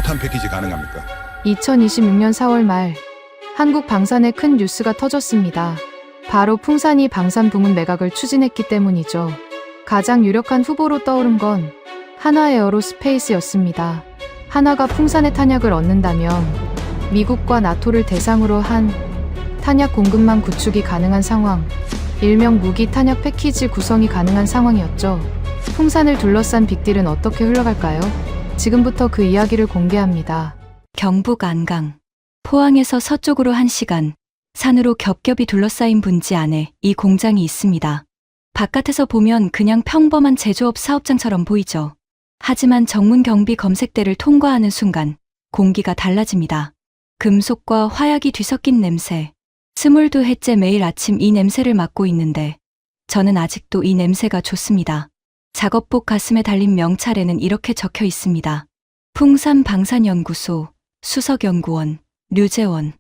포탄 패키지 가능합니까? 2026년 4월 말 한국 방산에 큰 뉴스가 터졌습니다. 바로 풍산이 방산 부문 매각을 추진했기 때문이죠. 가장 유력한 후보로 떠오른 건 한화에어로스페이스였습니다. 한화가 풍산의 탄약을 얻는다면 미국과 나토를 대상으로 한 탄약 공급망 구축이 가능한 상황, 일명 무기 탄약 패키지 구성이 가능한 상황이었죠. 풍산을 둘러싼 빅딜은 어떻게 흘러갈까요? 지금부터 그 이야기를 공개합니다. 경북 안강, 포항에서 서쪽으로 1시간, 산으로 겹겹이 둘러싸인 분지 안에 이 공장이 있습니다. 바깥에서 보면 그냥 평범한 제조업 사업장처럼 보이죠. 하지만 정문 경비 검색대를 통과하는 순간 공기가 달라집니다. 금속과 화약이 뒤섞인 냄새. 22해째 매일 아침 이 냄새를 맡고 있는데 저는 아직도 이 냄새가 좋습니다. 작업복 가슴에 달린 명찰에는 이렇게 적혀 있습니다. 풍산방산연구소, 수석연구원, 류재원.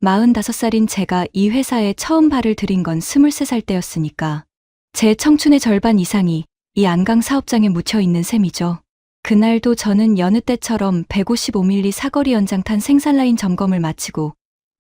45살인 제가 이 회사에 처음 발을 들인 건 23살 때였으니까 제 청춘의 절반 이상이 이 안강 사업장에 묻혀 있는 셈이죠. 그날도 저는 여느 때처럼 155mm 사거리 연장탄 생산라인 점검을 마치고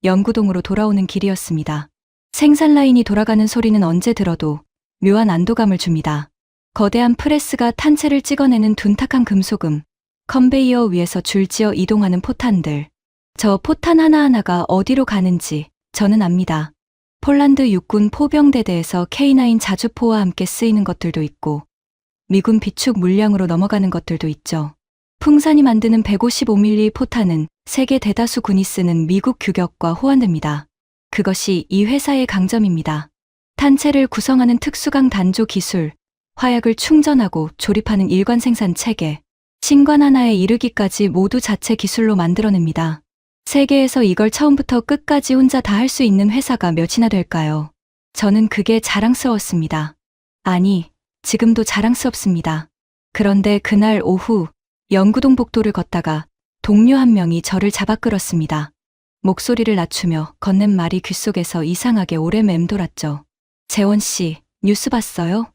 연구동으로 돌아오는 길이었습니다. 생산라인이 돌아가는 소리는 언제 들어도 묘한 안도감을 줍니다. 거대한 프레스가 탄체를 찍어내는 둔탁한 금속음, 컨베이어 위에서 줄지어 이동하는 포탄들. 저 포탄 하나하나가 어디로 가는지 저는 압니다. 폴란드 육군 포병대대에서 K9 자주포와 함께 쓰이는 것들도 있고 미군 비축 물량으로 넘어가는 것들도 있죠. 풍산이 만드는 155mm 포탄은 세계 대다수 군이 쓰는 미국 규격과 호환됩니다. 그것이 이 회사의 강점입니다. 탄체를 구성하는 특수강 단조 기술, 화약을 충전하고 조립하는 일관 생산 체계, 신관 하나에 이르기까지 모두 자체 기술로 만들어냅니다. 세계에서 이걸 처음부터 끝까지 혼자 다 할 수 있는 회사가 몇이나 될까요? 저는 그게 자랑스러웠습니다. 아니, 지금도 자랑스럽습니다. 그런데 그날 오후 연구동 복도를 걷다가 동료 한 명이 저를 잡아 끌었습니다. 목소리를 낮추며 건넨 말이 귓속에서 이상하게 오래 맴돌았죠. 재원 씨, 뉴스 봤어요?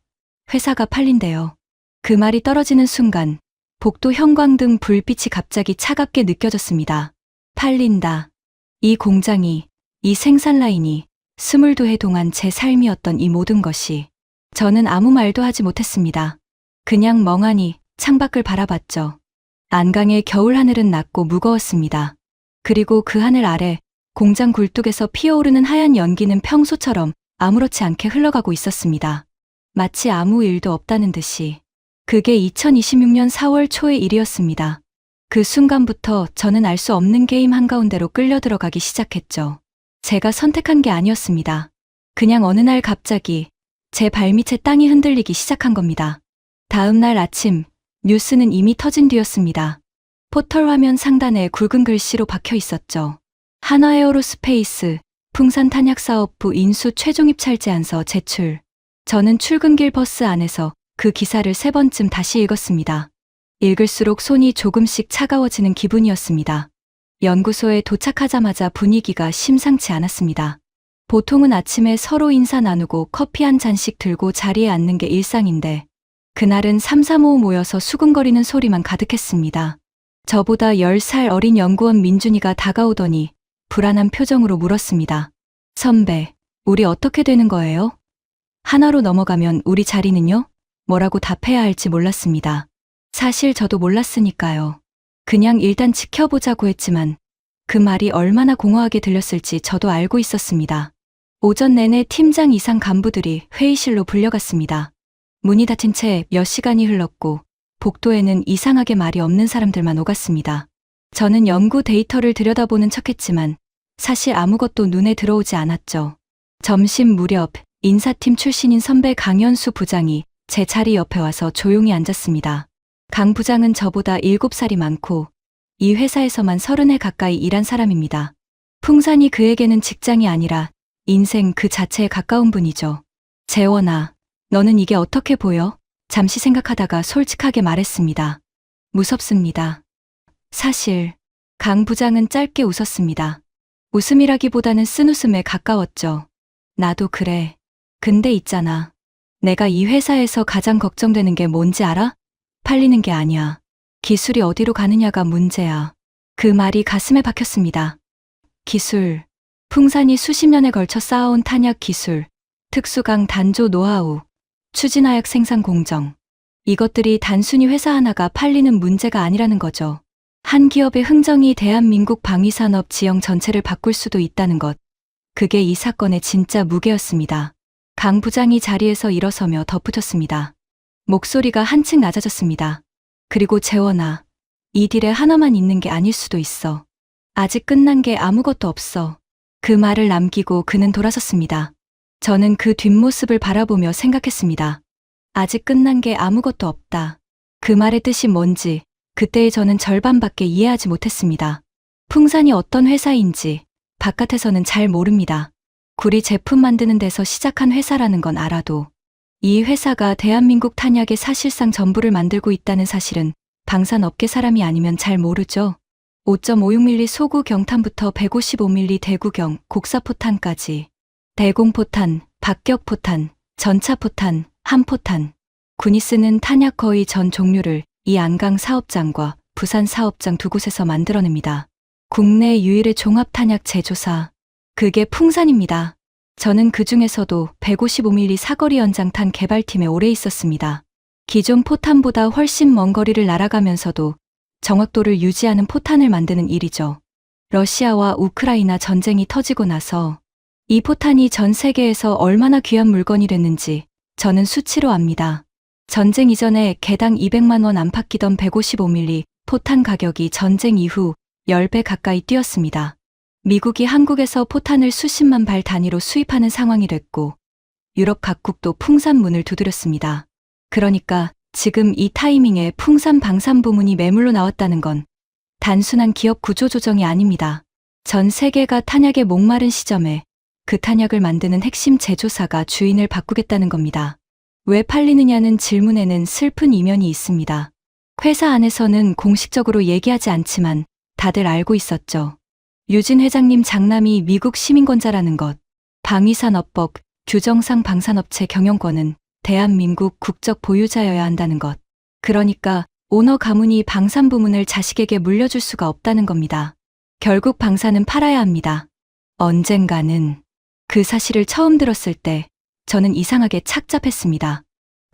회사가 팔린대요. 그 말이 떨어지는 순간 복도 형광등 불빛이 갑자기 차갑게 느껴졌습니다. 팔린다. 이 공장이, 이 생산 라인이 22해 동안 제 삶이었던 이 모든 것이. 저는 아무 말도 하지 못했습니다. 그냥 멍하니 창밖을 바라봤죠. 안강의 겨울 하늘은 낮고 무거웠습니다. 그리고 그 하늘 아래 공장 굴뚝에서 피어오르는 하얀 연기는 평소처럼 아무렇지 않게 흘러가고 있었습니다. 마치 아무 일도 없다는 듯이. 그게 2026년 4월 초의 일이었습니다. 그 순간부터 저는 알 수 없는 게임 한가운데로 끌려 들어가기 시작했죠. 제가 선택한 게 아니었습니다. 그냥 어느 날 갑자기 제 발밑에 땅이 흔들리기 시작한 겁니다. 다음 날 아침 뉴스는 이미 터진 뒤였습니다. 포털 화면 상단에 굵은 글씨로 박혀 있었죠. 한화에어로스페이스 풍산 탄약사업부 인수 최종 입찰 제안서 제출. 저는 출근길 버스 안에서 그 기사를 3번쯤 다시 읽었습니다. 읽을수록 손이 조금씩 차가워지는 기분이었습니다. 연구소에 도착하자마자 분위기가 심상치 않았습니다. 보통은 아침에 서로 인사 나누고 커피 한 잔씩 들고 자리에 앉는 게 일상인데 그날은 335 모여서 수근거리는 소리만 가득했습니다. 저보다 10살 어린 연구원 민준이가 다가오더니 불안한 표정으로 물었습니다. 선배, 우리 어떻게 되는 거예요? 한화로 넘어가면 우리 자리는요? 뭐라고 답해야 할지 몰랐습니다. 사실 저도 몰랐으니까요. 그냥 일단 지켜보자고 했지만 그 말이 얼마나 공허하게 들렸을지 저도 알고 있었습니다. 오전 내내 팀장 이상 간부들이 회의실로 불려갔습니다. 문이 닫힌 채 몇 시간이 흘렀고 복도에는 이상하게 말이 없는 사람들만 오갔습니다. 저는 연구 데이터를 들여다보는 척했지만 사실 아무것도 눈에 들어오지 않았죠. 점심 무렵 인사팀 출신인 선배 강현수 부장이 제 자리 옆에 와서 조용히 앉았습니다. 강 부장은 저보다 7살이 많고 이 회사에서만 30해 가까이 일한 사람입니다. 풍산이 그에게는 직장이 아니라 인생 그 자체에 가까운 분이죠. 재원아, 너는 이게 어떻게 보여? 잠시 생각하다가 솔직하게 말했습니다. 무섭습니다. 사실 강 부장은 짧게 웃었습니다. 웃음이라기보다는 쓴웃음에 가까웠죠. 나도 그래. 근데 있잖아. 내가 이 회사에서 가장 걱정되는 게 뭔지 알아? 팔리는 게 아니야. 기술이 어디로 가느냐가 문제야. 그 말이 가슴에 박혔습니다. 기술. 풍산이 수십 년에 걸쳐 쌓아온 탄약 기술, 특수강 단조 노하우, 추진화약 생산 공정. 이것들이 단순히 회사 하나가 팔리는 문제가 아니라는 거죠. 한 기업의 흥정이 대한민국 방위산업 지형 전체를 바꿀 수도 있다는 것. 그게 이 사건의 진짜 무게였습니다. 강 부장이 자리에서 일어서며 덧붙였습니다. 목소리가 한층 낮아졌습니다. 그리고 재원아, 이 딜에 하나만 있는 게 아닐 수도 있어. 아직 끝난 게 아무것도 없어. 그 말을 남기고 그는 돌아섰습니다. 저는 그 뒷모습을 바라보며 생각했습니다. 아직 끝난 게 아무것도 없다. 그 말의 뜻이 뭔지 그때의 저는 절반밖에 이해하지 못했습니다. 풍산이 어떤 회사인지 바깥에서는 잘 모릅니다. 구리 제품 만드는 데서 시작한 회사라는 건 알아도 이 회사가 대한민국 탄약의 사실상 전부를 만들고 있다는 사실은 방산업계 사람이 아니면 잘 모르죠. 5.56mm 소구 경탄부터 155mm 대구경 곡사포탄까지 대공포탄, 박격포탄, 전차포탄, 함포탄, 군이 쓰는 탄약 거의 전 종류를 이 안강 사업장과 부산 사업장 두 곳에서 만들어냅니다. 국내 유일의 종합탄약 제조사. 그게 풍산입니다. 저는 그 중에서도 155mm 사거리 연장탄 개발팀에 오래 있었습니다. 기존 포탄보다 훨씬 먼 거리를 날아가면서도 정확도를 유지하는 포탄을 만드는 일이죠. 러시아와 우크라이나 전쟁이 터지고 나서 이 포탄이 전 세계에서 얼마나 귀한 물건이 됐는지 저는 수치로 압니다. 전쟁 이전에 개당 200만 원 안팎이던 155mm 포탄 가격이 전쟁 이후 10배 가까이 뛰었습니다. 미국이 한국에서 포탄을 수십만 발 단위로 수입하는 상황이 됐고 유럽 각국도 풍산 문을 두드렸습니다. 그러니까 지금 이 타이밍에 풍산 방산 부문이 매물로 나왔다는 건 단순한 기업 구조 조정이 아닙니다. 전 세계가 탄약에 목마른 시점에 그 탄약을 만드는 핵심 제조사가 주인을 바꾸겠다는 겁니다. 왜 팔리느냐는 질문에는 슬픈 이면이 있습니다. 회사 안에서는 공식적으로 얘기하지 않지만 다들 알고 있었죠. 유진 회장님 장남이 미국 시민권자라는 것, 방위산업법 규정상 방산업체 경영권은 대한민국 국적 보유자여야 한다는 것. 그러니까 오너 가문이 방산 부문을 자식에게 물려줄 수가 없다는 겁니다. 결국 방산은 팔아야 합니다. 언젠가는. 그 사실을 처음 들었을 때 저는 이상하게 착잡했습니다.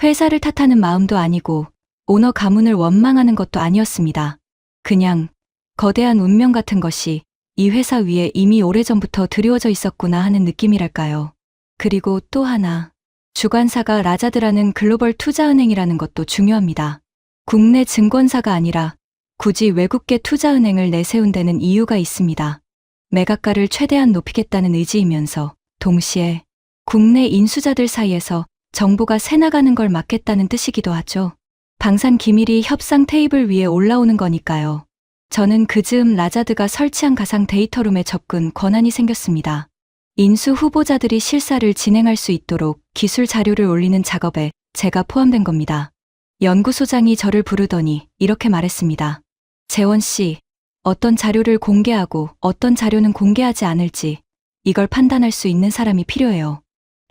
회사를 탓하는 마음도 아니고 오너 가문을 원망하는 것도 아니었습니다. 그냥 거대한 운명 같은 것이 이 회사 위에 이미 오래전부터 드리워져 있었구나 하는 느낌이랄까요. 그리고 또 하나, 주관사가 라자드라는 글로벌 투자은행이라는 것도 중요합니다. 국내 증권사가 아니라 굳이 외국계 투자은행을 내세운 데는 이유가 있습니다. 매각가를 최대한 높이겠다는 의지이면서 동시에 국내 인수자들 사이에서 정보가 새나가는 걸 막겠다는 뜻이기도 하죠. 방산 기밀이 협상 테이블 위에 올라오는 거니까요. 저는 그 즈음 라자드가 설치한 가상 데이터룸에 접근 권한이 생겼습니다. 인수 후보자들이 실사를 진행할 수 있도록 기술 자료를 올리는 작업에 제가 포함된 겁니다. 연구소장이 저를 부르더니 이렇게 말했습니다. 재원 씨, 어떤 자료를 공개하고 어떤 자료는 공개하지 않을지 이걸 판단할 수 있는 사람이 필요해요.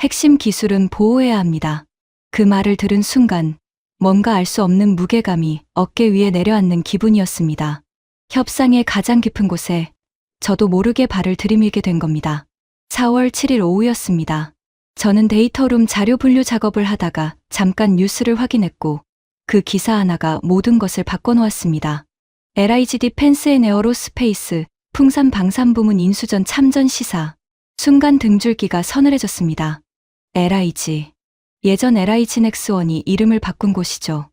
핵심 기술은 보호해야 합니다. 그 말을 들은 순간 뭔가 알 수 없는 무게감이 어깨 위에 내려앉는 기분이었습니다. 협상의 가장 깊은 곳에 저도 모르게 발을 들이밀게 된 겁니다. 4월 7일 오후였습니다. 저는 데이터룸 자료 분류 작업을 하다가 잠깐 뉴스를 확인했고 그 기사 하나가 모든 것을 바꿔놓았습니다. LIG 디펜스 앤 에어로스페이스 풍산 방산부문 인수전 참전 시사. 순간 등줄기가 서늘해졌습니다. LIG. 예전 LIG 넥스원이 이름을 바꾼 곳이죠.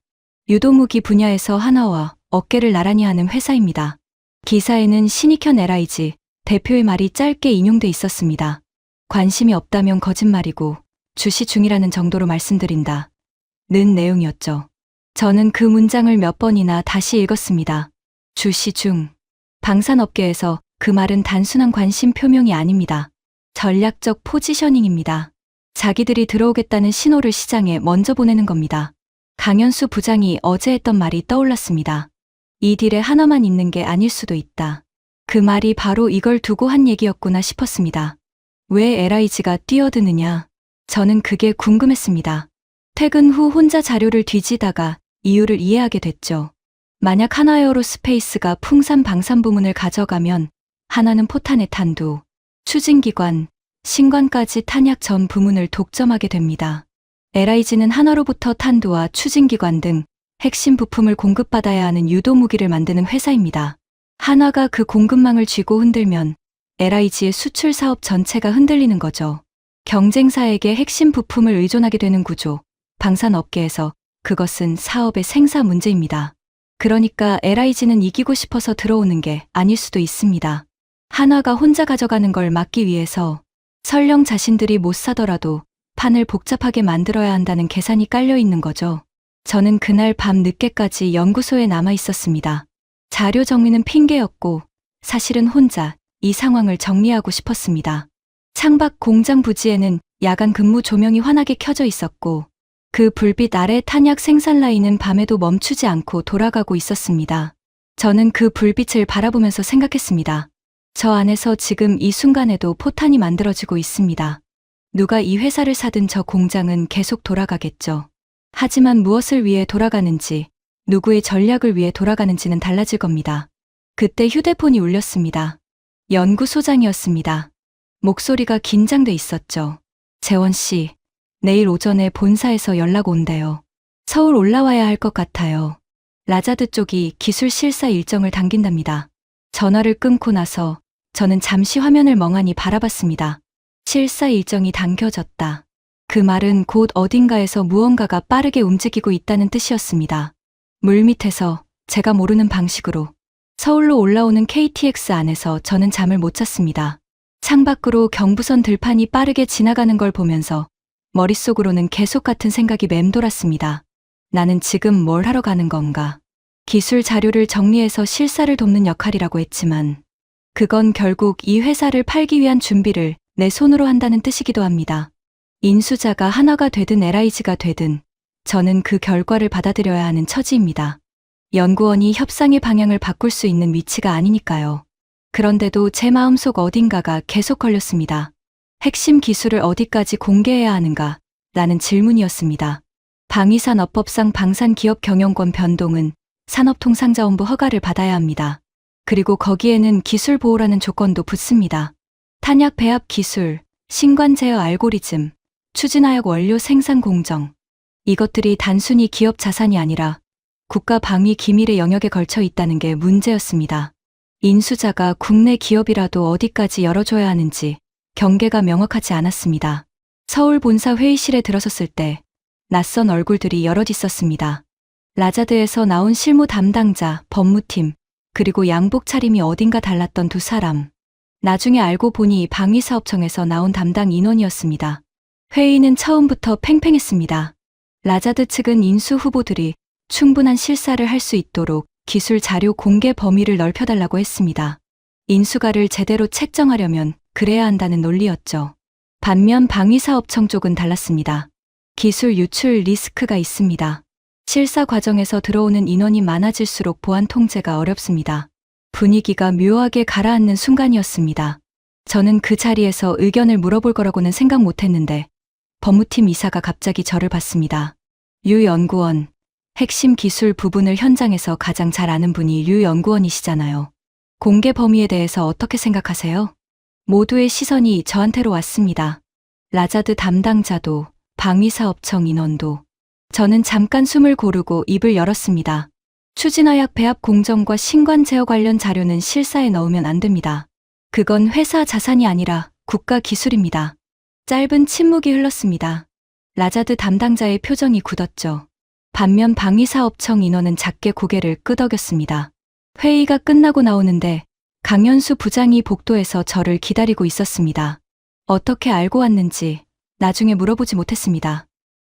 유도무기 분야에서 하나와 어깨를 나란히 하는 회사입니다. 기사에는 신익현 LIG 대표의 말이 짧게 인용돼 있었습니다. 관심이 없다면 거짓말이고 주시 중이라는 정도로 말씀드린다. 는 내용이었죠. 저는 그 문장을 몇 번이나 다시 읽었습니다. 주시 중. 방산업계에서 그 말은 단순한 관심 표명이 아닙니다. 전략적 포지셔닝입니다. 자기들이 들어오겠다는 신호를 시장에 먼저 보내는 겁니다. 강현수 부장이 어제 했던 말이 떠올랐습니다. 이 딜에 하나만 있는 게 아닐 수도 있다. 그 말이 바로 이걸 두고 한 얘기였구나 싶었습니다. 왜 LIG가 뛰어드느냐? 저는 그게 궁금했습니다. 퇴근 후 혼자 자료를 뒤지다가 이유를 이해하게 됐죠. 만약 하나에어로스페이스가 풍산 방산 부문을 가져가면 하나는 포탄의 탄두, 추진기관, 신관까지 탄약 전 부문을 독점하게 됩니다. LIG는 한화로부터 탄두와 추진기관 등 핵심 부품을 공급받아야 하는 유도무기를 만드는 회사입니다. 한화가 그 공급망을 쥐고 흔들면 LIG의 수출 사업 전체가 흔들리는 거죠. 경쟁사에게 핵심 부품을 의존하게 되는 구조, 방산업계에서 그것은 사업의 생사 문제입니다. 그러니까 LIG는 이기고 싶어서 들어오는 게 아닐 수도 있습니다. 한화가 혼자 가져가는 걸 막기 위해서 설령 자신들이 못 사더라도 판을 복잡하게 만들어야 한다는 계산이 깔려 있는 거죠. 저는 그날 밤 늦게까지 연구소에 남아 있었습니다. 자료 정리는 핑계였고 사실은 혼자 이 상황을 정리하고 싶었습니다. 창밖 공장 부지에는 야간 근무 조명이 환하게 켜져 있었고 그 불빛 아래 탄약 생산 라인은 밤에도 멈추지 않고 돌아가고 있었습니다. 저는 그 불빛을 바라보면서 생각했습니다. 저 안에서 지금 이 순간에도 포탄이 만들어지고 있습니다. 누가 이 회사를 사든 저 공장은 계속 돌아가겠죠. 하지만 무엇을 위해 돌아가는지, 누구의 전략을 위해 돌아가는지는 달라질 겁니다. 그때 휴대폰이 울렸습니다. 연구소장이었습니다. 목소리가 긴장돼 있었죠. 재원 씨, 내일 오전에 본사에서 연락 온대요. 서울 올라와야 할 것 같아요. 라자드 쪽이 기술 실사 일정을 당긴답니다. 전화를 끊고 나서 저는 잠시 화면을 멍하니 바라봤습니다. 실사 일정이 당겨졌다. 그 말은 곧 어딘가에서 무언가가 빠르게 움직이고 있다는 뜻이었습니다. 물밑에서 제가 모르는 방식으로 서울로 올라오는 KTX 안에서 저는 잠을 못 잤습니다. 창밖으로 경부선 들판이 빠르게 지나가는 걸 보면서 머릿속으로는 계속 같은 생각이 맴돌았습니다. 나는 지금 뭘 하러 가는 건가? 기술 자료를 정리해서 실사를 돕는 역할이라고 했지만 그건 결국 이 회사를 팔기 위한 준비를 내 손으로 한다는 뜻이기도 합니다. 인수자가 한화가 되든 LIG가 되든 저는 그 결과를 받아들여야 하는 처지입니다. 연구원이 협상의 방향을 바꿀 수 있는 위치가 아니니까요. 그런데도 제 마음속 어딘가가 계속 걸렸습니다. 핵심 기술을 어디까지 공개해야 하는가? 라는 질문이었습니다. 방위산업법상 방산기업 경영권 변동은 산업통상자원부 허가를 받아야 합니다. 그리고 거기에는 기술 보호라는 조건도 붙습니다. 탄약 배합 기술, 신관 제어 알고리즘, 추진하역 원료 생산 공정. 이것들이 단순히 기업 자산이 아니라 국가 방위 기밀의 영역에 걸쳐 있다는 게 문제였습니다. 인수자가 국내 기업이라도 어디까지 열어줘야 하는지 경계가 명확하지 않았습니다. 서울 본사 회의실에 들어섰을 때 낯선 얼굴들이 여럿 있었습니다. 라자드에서 나온 실무 담당자, 법무팀, 그리고 양복 차림이 어딘가 달랐던 두 사람. 나중에 알고 보니 방위사업청에서 나온 담당 인원이었습니다. 회의는 처음부터 팽팽했습니다. 라자드 측은 인수 후보들이 충분한 실사를 할 수 있도록 기술 자료 공개 범위를 넓혀달라고 했습니다. 인수가를 제대로 책정하려면 그래야 한다는 논리였죠. 반면 방위사업청 쪽은 달랐습니다. 기술 유출 리스크가 있습니다. 실사 과정에서 들어오는 인원이 많아질수록 보안 통제가 어렵습니다. 분위기가 묘하게 가라앉는 순간이었습니다. 저는 그 자리에서 의견을 물어볼 거라고는 생각 못했는데 법무팀 이사가 갑자기 저를 봤습니다. 유 연구원, 핵심 기술 부분을 현장에서 가장 잘 아는 분이 유 연구원이시잖아요. 공개 범위에 대해서 어떻게 생각하세요? 모두의 시선이 저한테로 왔습니다. 라자드 담당자도, 방위사업청 인원도. 저는 잠깐 숨을 고르고 입을 열었습니다. 추진화약 배합 공정과 신관 제어 관련 자료는 실사에 넣으면 안 됩니다. 그건 회사 자산이 아니라 국가 기술입니다. 짧은 침묵이 흘렀습니다. 라자드 담당자의 표정이 굳었죠. 반면 방위사업청 인원은 작게 고개를 끄덕였습니다. 회의가 끝나고 나오는데 강연수 부장이 복도에서 저를 기다리고 있었습니다. 어떻게 알고 왔는지 나중에 물어보지 못했습니다.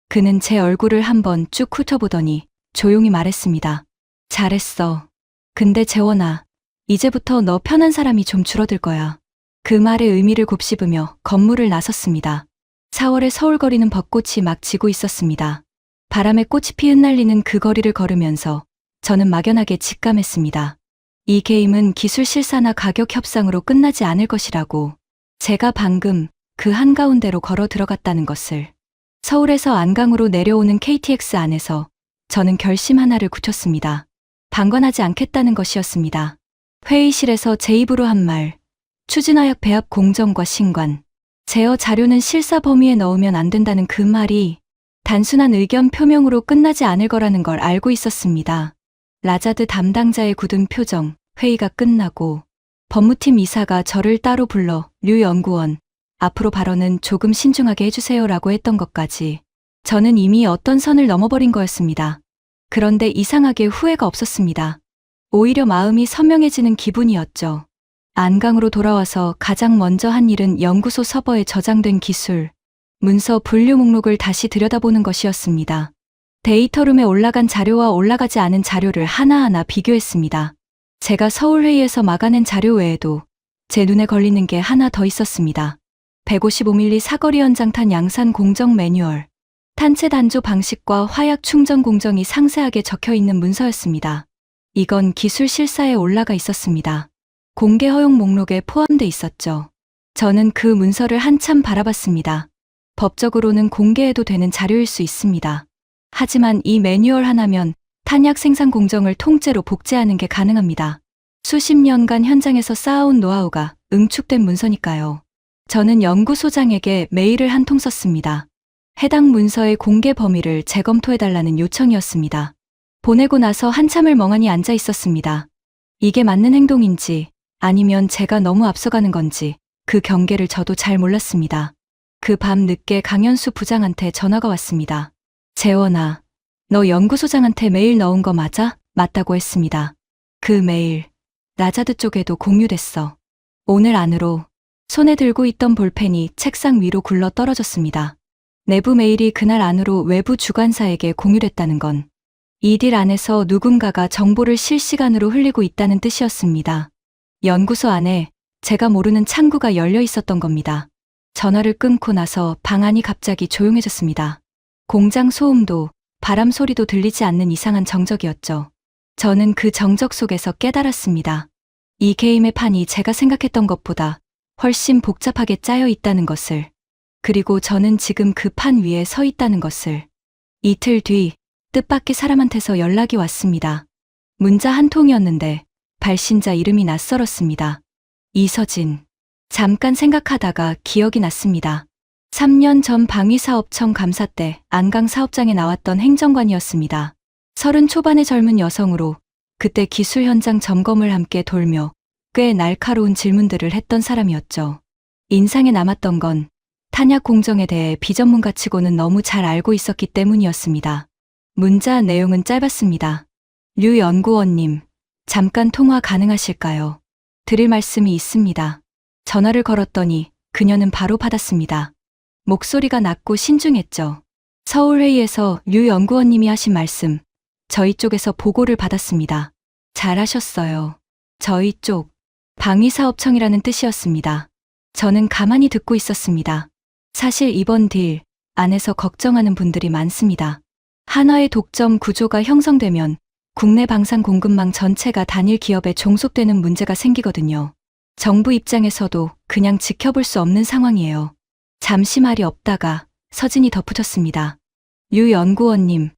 그는 제 얼굴을 한번 쭉 훑어보더니 조용히 말했습니다. 잘했어. 근데 재원아, 이제부터 너 편한 사람이 좀 줄어들 거야. 그 말의 의미를 곱씹으며 건물을 나섰습니다. 4월에 서울거리는 벚꽃이 막 지고 있었습니다. 바람에 꽃잎이 흩날리는 그 거리를 걸으면서 저는 막연하게 직감했습니다. 이 게임은 기술 실사나 가격 협상으로 끝나지 않을 것이라고. 제가 방금 그 한가운데로 걸어 들어갔다는 것을. 서울에서 안강으로 내려오는 KTX 안에서 저는 결심 하나를 굳혔습니다. 방관하지 않겠다는 것이었습니다. 회의실에서 제 입으로 한 말, 추진하약 배합 공정과 신관, 제어 자료는 실사 범위에 넣으면 안 된다는 그 말이 단순한 의견 표명으로 끝나지 않을 거라는 걸 알고 있었습니다. 라자드 담당자의 굳은 표정, 회의가 끝나고 법무팀 이사가 저를 따로 불러 류 연구원, 앞으로 발언은 조금 신중하게 해주세요라고 했던 것까지 저는 이미 어떤 선을 넘어버린 거였습니다. 그런데 이상하게 후회가 없었습니다. 오히려 마음이 선명해지는 기분이었죠. 안강으로 돌아와서 가장 먼저 한 일은 연구소 서버에 저장된 기술, 문서 분류 목록을 다시 들여다보는 것이었습니다. 데이터룸에 올라간 자료와 올라가지 않은 자료를 하나하나 비교했습니다. 제가 서울회의에서 막아낸 자료 외에도 제 눈에 걸리는 게 하나 더 있었습니다. 155mm 사거리 연장탄 양산 공정 매뉴얼, 탄체 단조 방식과 화약 충전 공정이 상세하게 적혀 있는 문서였습니다. 이건 기술 실사에 올라가 있었습니다. 공개 허용 목록에 포함돼 있었죠. 저는 그 문서를 한참 바라봤습니다. 법적으로는 공개해도 되는 자료일 수 있습니다. 하지만 이 매뉴얼 하나면 탄약 생산 공정을 통째로 복제하는 게 가능합니다. 수십 년간 현장에서 쌓아온 노하우가 응축된 문서니까요. 저는 연구소장에게 메일을 한 통 썼습니다. 해당 문서의 공개 범위를 재검토해달라는 요청이었습니다. 보내고 나서 한참을 멍하니 앉아 있었습니다. 이게 맞는 행동인지 아니면 제가 너무 앞서가는 건지 그 경계를 저도 잘 몰랐습니다. 그 밤 늦게 강현수 부장한테 전화가 왔습니다. 재원아, 너 연구소장한테 메일 넣은 거 맞아? 맞다고 했습니다. 그 메일, 라자드 쪽에도 공유됐어. 오늘 안으로 손에 들고 있던 볼펜이 책상 위로 굴러 떨어졌습니다. 내부 메일이 그날 안으로 외부 주관사에게 공유됐다는 건 이 딜 안에서 누군가가 정보를 실시간으로 흘리고 있다는 뜻이었습니다. 연구소 안에 제가 모르는 창구가 열려 있었던 겁니다. 전화를 끊고 나서 방 안이 갑자기 조용해졌습니다. 공장 소음도 바람 소리도 들리지 않는 이상한 정적이었죠. 저는 그 정적 속에서 깨달았습니다. 이 게임의 판이 제가 생각했던 것보다 훨씬 복잡하게 짜여 있다는 것을, 그리고 저는 지금 그 판 위에 서 있다는 것을. 이틀 뒤 뜻밖의 사람한테서 연락이 왔습니다. 문자 한 통이었는데 발신자 이름이 낯설었습니다. 이서진. 잠깐 생각하다가 기억이 났습니다. 3년 전 방위사업청 감사 때 안강 사업장에 나왔던 행정관이었습니다. 30 초반의 젊은 여성으로 그때 기술 현장 점검을 함께 돌며 꽤 날카로운 질문들을 했던 사람이었죠. 인상에 남았던 건 탄약 공정에 대해 비전문가치고는 너무 잘 알고 있었기 때문이었습니다. 문자 내용은 짧았습니다. 류 연구원님, 잠깐 통화 가능하실까요? 드릴 말씀이 있습니다. 전화를 걸었더니 그녀는 바로 받았습니다. 목소리가 낮고 신중했죠. 서울회의에서 류 연구원님이 하신 말씀, 저희 쪽에서 보고를 받았습니다. 잘하셨어요. 저희 쪽, 방위사업청이라는 뜻이었습니다. 저는 가만히 듣고 있었습니다. 사실 이번 딜 안에서 걱정하는 분들이 많습니다. 하나의 독점 구조가 형성되면 국내 방산 공급망 전체가 단일 기업에 종속되는 문제가 생기거든요. 정부 입장에서도 그냥 지켜볼 수 없는 상황이에요. 잠시 말이 없다가 서진이 덧붙였습니다. 류 연구원님,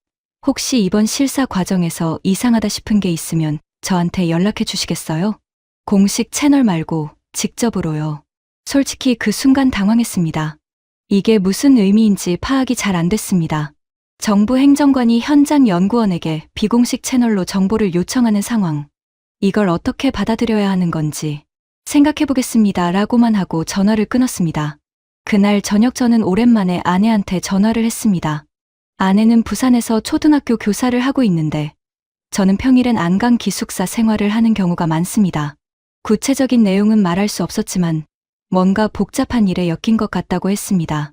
혹시 이번 실사 과정에서 이상하다 싶은 게 있으면 저한테 연락해 주시겠어요? 공식 채널 말고 직접으로요. 솔직히 그 순간 당황했습니다. 이게 무슨 의미인지 파악이 잘 안 됐습니다. 정부 행정관이 현장 연구원에게 비공식 채널로 정보를 요청하는 상황. 이걸 어떻게 받아들여야 하는 건지 생각해보겠습니다 라고만 하고 전화를 끊었습니다. 그날 저녁 저는 오랜만에 아내한테 전화를 했습니다. 아내는 부산에서 초등학교 교사를 하고 있는데 저는 평일엔 안강 기숙사 생활을 하는 경우가 많습니다. 구체적인 내용은 말할 수 없었지만 뭔가 복잡한 일에 엮인 것 같다고 했습니다.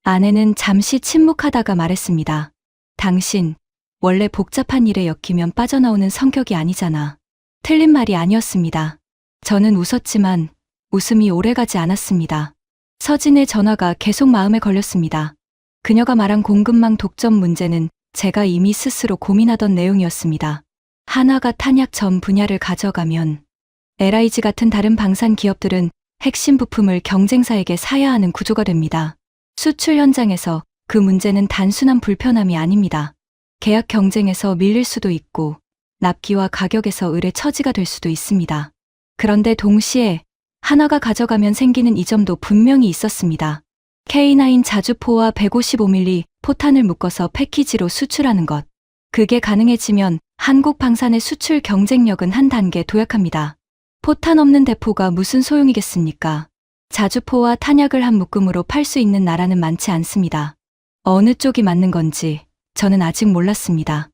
아내는 잠시 침묵하다가 말했습니다. 당신, 원래 복잡한 일에 엮이면 빠져나오는 성격이 아니잖아. 틀린 말이 아니었습니다. 저는 웃었지만 웃음이 오래가지 않았습니다. 서진의 전화가 계속 마음에 걸렸습니다. 그녀가 말한 공급망 독점 문제는 제가 이미 스스로 고민하던 내용이었습니다. 한화가 탄약 전 분야를 가져가면 LIG 같은 다른 방산 기업들은 핵심 부품을 경쟁사에게 사야 하는 구조가 됩니다. 수출 현장에서 그 문제는 단순한 불편함이 아닙니다. 계약 경쟁에서 밀릴 수도 있고 납기와 가격에서 을의 처지가 될 수도 있습니다. 그런데 동시에 하나가 가져가면 생기는 이 점도 분명히 있었습니다. K9 자주포와 155mm 포탄을 묶어서 패키지로 수출하는 것. 그게 가능해지면 한국 방산의 수출 경쟁력은 한 단계 도약합니다. 포탄 없는 대포가 무슨 소용이겠습니까? 자주포와 탄약을 한 묶음으로 팔 수 있는 나라는 많지 않습니다. 어느 쪽이 맞는 건지 저는 아직 몰랐습니다.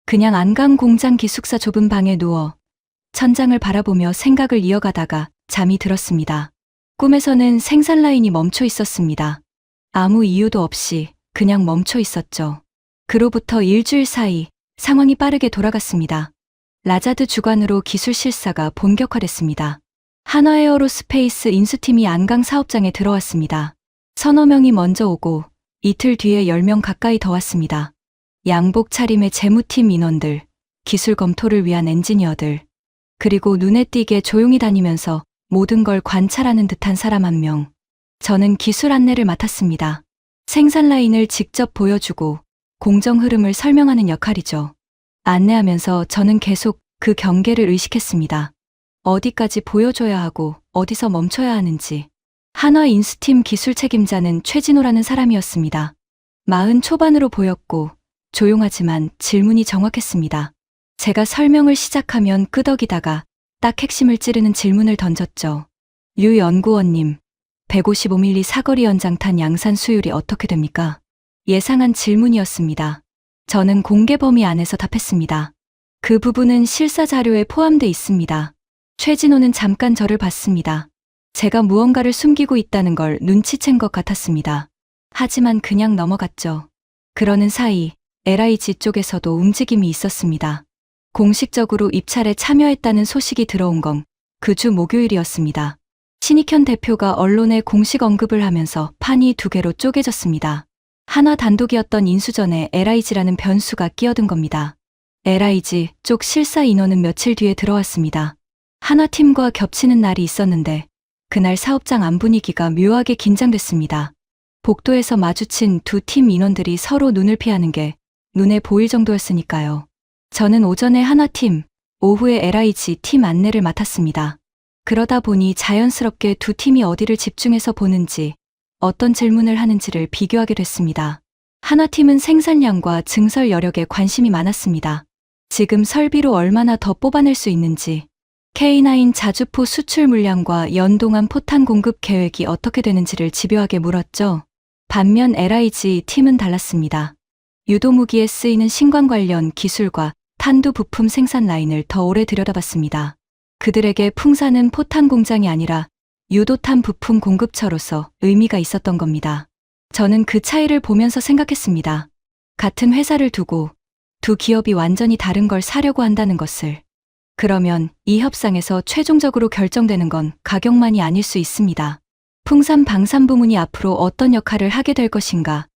그냥 안강 공장 기숙사 좁은 방에 누워 천장을 바라보며 생각을 이어가다가 잠이 들었습니다. 꿈에서는 생산 라인이 멈춰 있었습니다. 아무 이유도 없이 그냥 멈춰 있었죠. 그로부터 일주일 사이 상황이 빠르게 돌아갔습니다. 라자드 주관으로 기술 실사가 본격화됐습니다. 한화에어로스페이스 인수팀이 안강 사업장에 들어왔습니다. 서너 명이 먼저 오고 이틀 뒤에 10명 가까이 더 왔습니다. 양복 차림의 재무팀 인원들, 기술 검토를 위한 엔지니어들, 그리고 눈에 띄게 조용히 다니면서 모든 걸 관찰하는 듯한 사람 한 명. 저는 기술 안내를 맡았습니다. 생산 라인을 직접 보여주고 공정 흐름을 설명하는 역할이죠. 안내하면서 저는 계속 그 경계를 의식했습니다. 어디까지 보여줘야 하고 어디서 멈춰야 하는지. 한화 인수팀 기술 책임자는 최진호라는 사람이었습니다. 40 초반으로 보였고 조용하지만 질문이 정확했습니다. 제가 설명을 시작하면 끄덕이다가 딱 핵심을 찌르는 질문을 던졌죠. 유 연구원님, 155mm 사거리 연장탄 양산 수율이 어떻게 됩니까? 예상한 질문이었습니다. 저는 공개 범위 안에서 답했습니다. 그 부분은 실사 자료에 포함돼 있습니다. 최진호는 잠깐 저를 봤습니다. 제가 무언가를 숨기고 있다는 걸 눈치챈 것 같았습니다. 하지만 그냥 넘어갔죠. 그러는 사이 LIG 쪽에서도 움직임이 있었습니다. 공식적으로 입찰에 참여했다는 소식이 들어온 건 그 주 목요일이었습니다. 신익현 대표가 언론에 공식 언급을 하면서 판이 두 개로 쪼개졌습니다. 한화 단독이었던 인수전에 LIG라는 변수가 끼어든 겁니다. LIG 쪽 실사 인원은 며칠 뒤에 들어왔습니다. 한화팀과 겹치는 날이 있었는데 그날 사업장 안 분위기가 묘하게 긴장됐습니다. 복도에서 마주친 두 팀 인원들이 서로 눈을 피하는 게 눈에 보일 정도였으니까요. 저는 오전에 한화팀, 오후에 LIG 팀 안내를 맡았습니다. 그러다 보니 자연스럽게 두 팀이 어디를 집중해서 보는지, 어떤 질문을 하는지를 비교하게 됐습니다. 한화팀은 생산량과 증설 여력에 관심이 많았습니다. 지금 설비로 얼마나 더 뽑아낼 수 있는지, K9 자주포 수출 물량과 연동한 포탄 공급 계획이 어떻게 되는지를 집요하게 물었죠. 반면 LIG 팀은 달랐습니다. 유도무기에 쓰이는 신관 관련 기술과 탄두 부품 생산 라인을 더 오래 들여다봤습니다. 그들에게 풍산은 포탄 공장이 아니라 유도탄 부품 공급처로서 의미가 있었던 겁니다. 저는 그 차이를 보면서 생각했습니다. 같은 회사를 두고 두 기업이 완전히 다른 걸 사려고 한다는 것을. 그러면 이 협상에서 최종적으로 결정되는 건 가격만이 아닐 수 있습니다. 풍산 방산 부문이 앞으로 어떤 역할을 하게 될 것인가.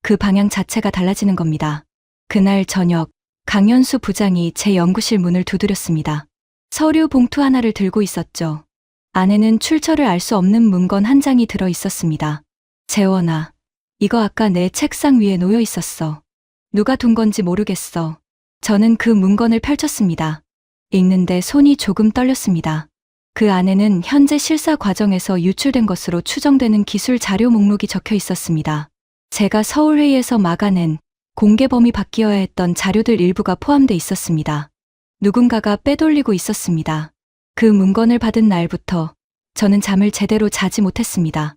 그 방향 자체가 달라지는 겁니다. 그날 저녁 강연수 부장이 제 연구실 문을 두드렸습니다. 서류 봉투 하나를 들고 있었죠. 안에는 출처를 알 수 없는 문건 한 장이 들어 있었습니다. 재원아, 이거 아까 내 책상 위에 놓여 있었어. 누가 둔 건지 모르겠어. 저는 그 문건을 펼쳤습니다. 읽는데 손이 조금 떨렸습니다. 그 안에는 현재 실사 과정에서 유출된 것으로 추정되는 기술 자료 목록이 적혀 있었습니다. 제가 서울회의에서 막아낸 공개 범위 밖이어야 했던 자료들 일부가 포함돼 있었습니다. 누군가가 빼돌리고 있었습니다. 그 문건을 받은 날부터 저는 잠을 제대로 자지 못했습니다.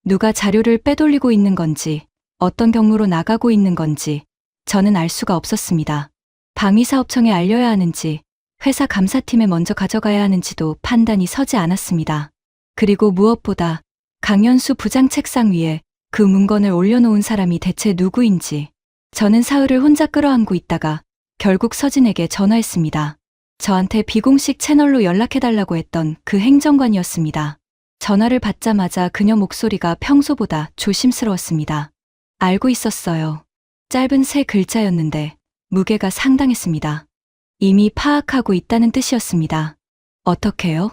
누가 자료를 빼돌리고 있는 건지, 어떤 경로로 나가고 있는 건지 저는 알 수가 없었습니다. 방위사업청에 알려야 하는지, 회사 감사팀에 먼저 가져가야 하는지도 판단이 서지 않았습니다. 그리고 무엇보다 강연수 부장 책상 위에 그 문건을 올려놓은 사람이 대체 누구인지. 저는 사흘을 혼자 끌어안고 있다가 결국 서진에게 전화했습니다. 저한테 비공식 채널로 연락해달라고 했던 그 행정관이었습니다. 전화를 받자마자 그녀 목소리가 평소보다 조심스러웠습니다. 알고 있었어요. 짧은 세 글자였는데 무게가 상당했습니다. 이미 파악하고 있다는 뜻이었습니다. 어떻게요?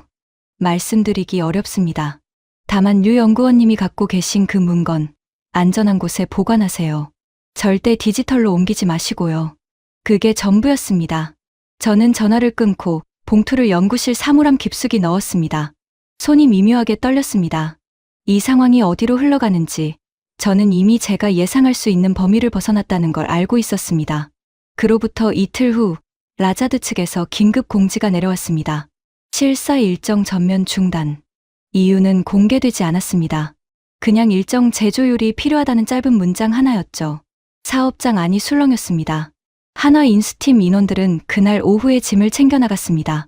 말씀드리기 어렵습니다. 다만 유 연구원님이 갖고 계신 그 문건, 안전한 곳에 보관하세요. 절대 디지털로 옮기지 마시고요. 그게 전부였습니다. 저는 전화를 끊고 봉투를 연구실 사물함 깊숙이 넣었습니다. 손이 미묘하게 떨렸습니다. 이 상황이 어디로 흘러가는지 저는 이미 제가 예상할 수 있는 범위를 벗어났다는 걸 알고 있었습니다. 그로부터 이틀 후 라자드 측에서 긴급 공지가 내려왔습니다. 실사 일정 전면 중단. 이유는 공개되지 않았습니다. 그냥 일정 재조율이 필요하다는 짧은 문장 하나였죠. 사업장 안이 술렁였습니다. 한화 인수팀 인원들은 그날 오후에 짐을 챙겨 나갔습니다.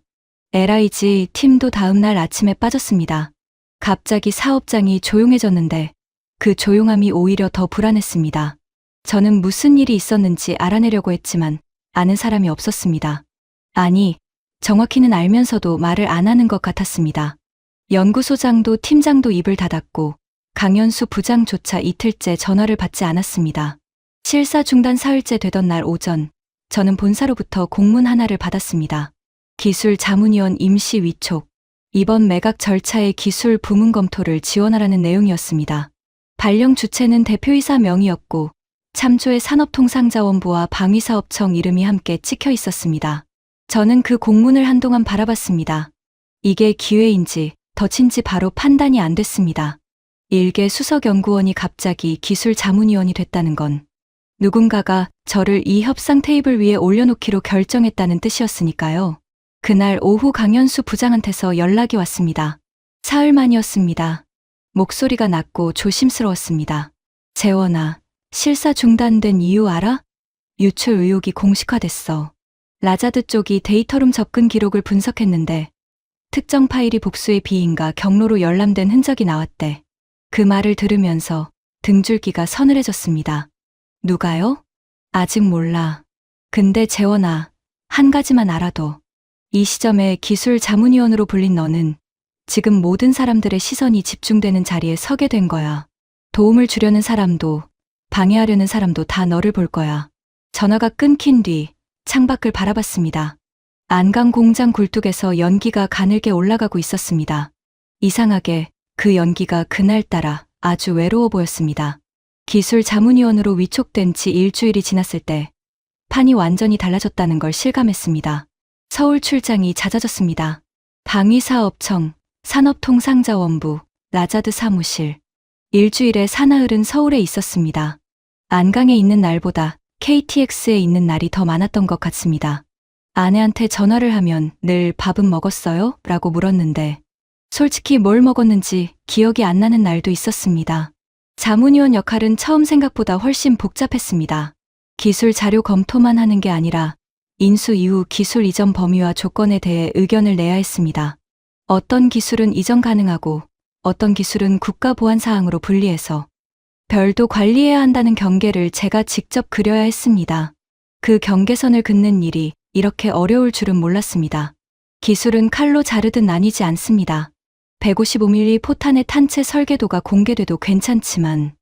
LIG 팀도 다음날 아침에 빠졌습니다. 갑자기 사업장이 조용해졌는데 그 조용함이 오히려 더 불안했습니다. 저는 무슨 일이 있었는지 알아내려고 했지만 아는 사람이 없었습니다. 아니, 정확히는 알면서도 말을 안 하는 것 같았습니다. 연구소장도 팀장도 입을 닫았고 강연수 부장조차 이틀째 전화를 받지 않았습니다. 실사 중단 사흘째 되던 날 오전, 저는 본사로부터 공문 하나를 받았습니다. 기술 자문위원 임시 위촉, 이번 매각 절차의 기술 부문 검토를 지원하라는 내용이었습니다. 발령 주체는 대표이사 명의였고 참조의 산업통상자원부와 방위사업청 이름이 함께 찍혀 있었습니다. 저는 그 공문을 한동안 바라봤습니다. 이게 기회인지 덫인지 바로 판단이 안 됐습니다. 일개 수석연구원이 갑자기 기술 자문위원이 됐다는 건 누군가가 저를 이 협상 테이블 위에 올려놓기로 결정했다는 뜻이었으니까요. 그날 오후 강연수 부장한테서 연락이 왔습니다. 사흘 만이었습니다. 목소리가 낮고 조심스러웠습니다. 재원아, 실사 중단된 이유 알아? 유출 의혹이 공식화됐어. 라자드 쪽이 데이터룸 접근 기록을 분석했는데 특정 파일이 복수의 비인가 경로로 열람된 흔적이 나왔대. 그 말을 들으면서 등줄기가 서늘해졌습니다. 누가요? 아직 몰라. 근데 재원아, 한 가지만 알아둬. 이 시점에 기술 자문위원으로 불린 너는 지금 모든 사람들의 시선이 집중되는 자리에 서게 된 거야. 도움을 주려는 사람도 방해하려는 사람도 다 너를 볼 거야. 전화가 끊긴 뒤 창밖을 바라봤습니다. 안강 공장 굴뚝에서 연기가 가늘게 올라가고 있었습니다. 이상하게 그 연기가 그날따라 아주 외로워 보였습니다. 기술 자문위원으로 위촉된 지 일주일이 지났을 때 판이 완전히 달라졌다는 걸 실감했습니다. 서울 출장이 잦아졌습니다. 방위사업청, 산업통상자원부, 라자드 사무실. 일주일에 사나흘은 서울에 있었습니다. 안강에 있는 날보다 KTX에 있는 날이 더 많았던 것 같습니다. 아내한테 전화를 하면 늘 밥은 먹었어요? 라고 물었는데 솔직히 뭘 먹었는지 기억이 안 나는 날도 있었습니다. 자문위원 역할은 처음 생각보다 훨씬 복잡했습니다. 기술 자료 검토만 하는 게 아니라 인수 이후 기술 이전 범위와 조건에 대해 의견을 내야 했습니다. 어떤 기술은 이전 가능하고 어떤 기술은 국가 보안 사항으로 분리해서 별도 관리해야 한다는 경계를 제가 직접 그려야 했습니다. 그 경계선을 긋는 일이 이렇게 어려울 줄은 몰랐습니다. 기술은 칼로 자르듯 나뉘지 않습니다. 155mm 포탄의 탄체 설계도가 공개돼도 괜찮지만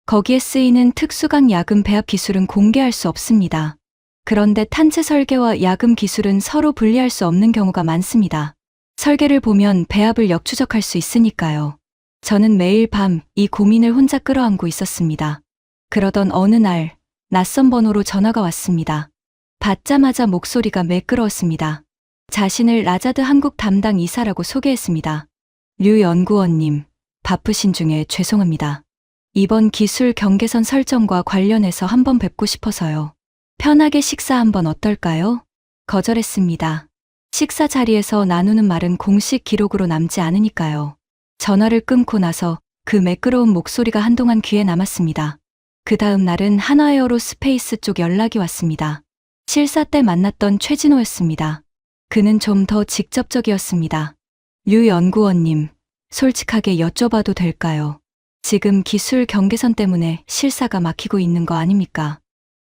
거기에 쓰이는 특수강 야금 배합 기술은 공개할 수 없습니다. 그런데 탄체 설계와 야금 기술은 서로 분리할 수 없는 경우가 많습니다. 설계를 보면 배합을 역추적할 수 있으니까요. 저는 매일 밤 이 고민을 혼자 끌어안고 있었습니다. 그러던 어느 날 낯선 번호로 전화가 왔습니다. 받자마자 목소리가 매끄러웠습니다. 자신을 라자드 한국 담당 이사라고 소개했습니다. 류 연구원님, 바쁘신 중에 죄송합니다. 이번 기술 경계선 설정과 관련해서 한번 뵙고 싶어서요. 편하게 식사 한번 어떨까요? 거절했습니다. 식사 자리에서 나누는 말은 공식 기록으로 남지 않으니까요. 전화를 끊고 나서 그 매끄러운 목소리가 한동안 귀에 남았습니다. 그 다음 날은 한화에어로스페이스 쪽 연락이 왔습니다. 실사 때 만났던 최진호였습니다. 그는 좀 더 직접적이었습니다. 류 연구원님, 솔직하게 여쭤봐도 될까요? 지금 기술 경계선 때문에 실사가 막히고 있는 거 아닙니까?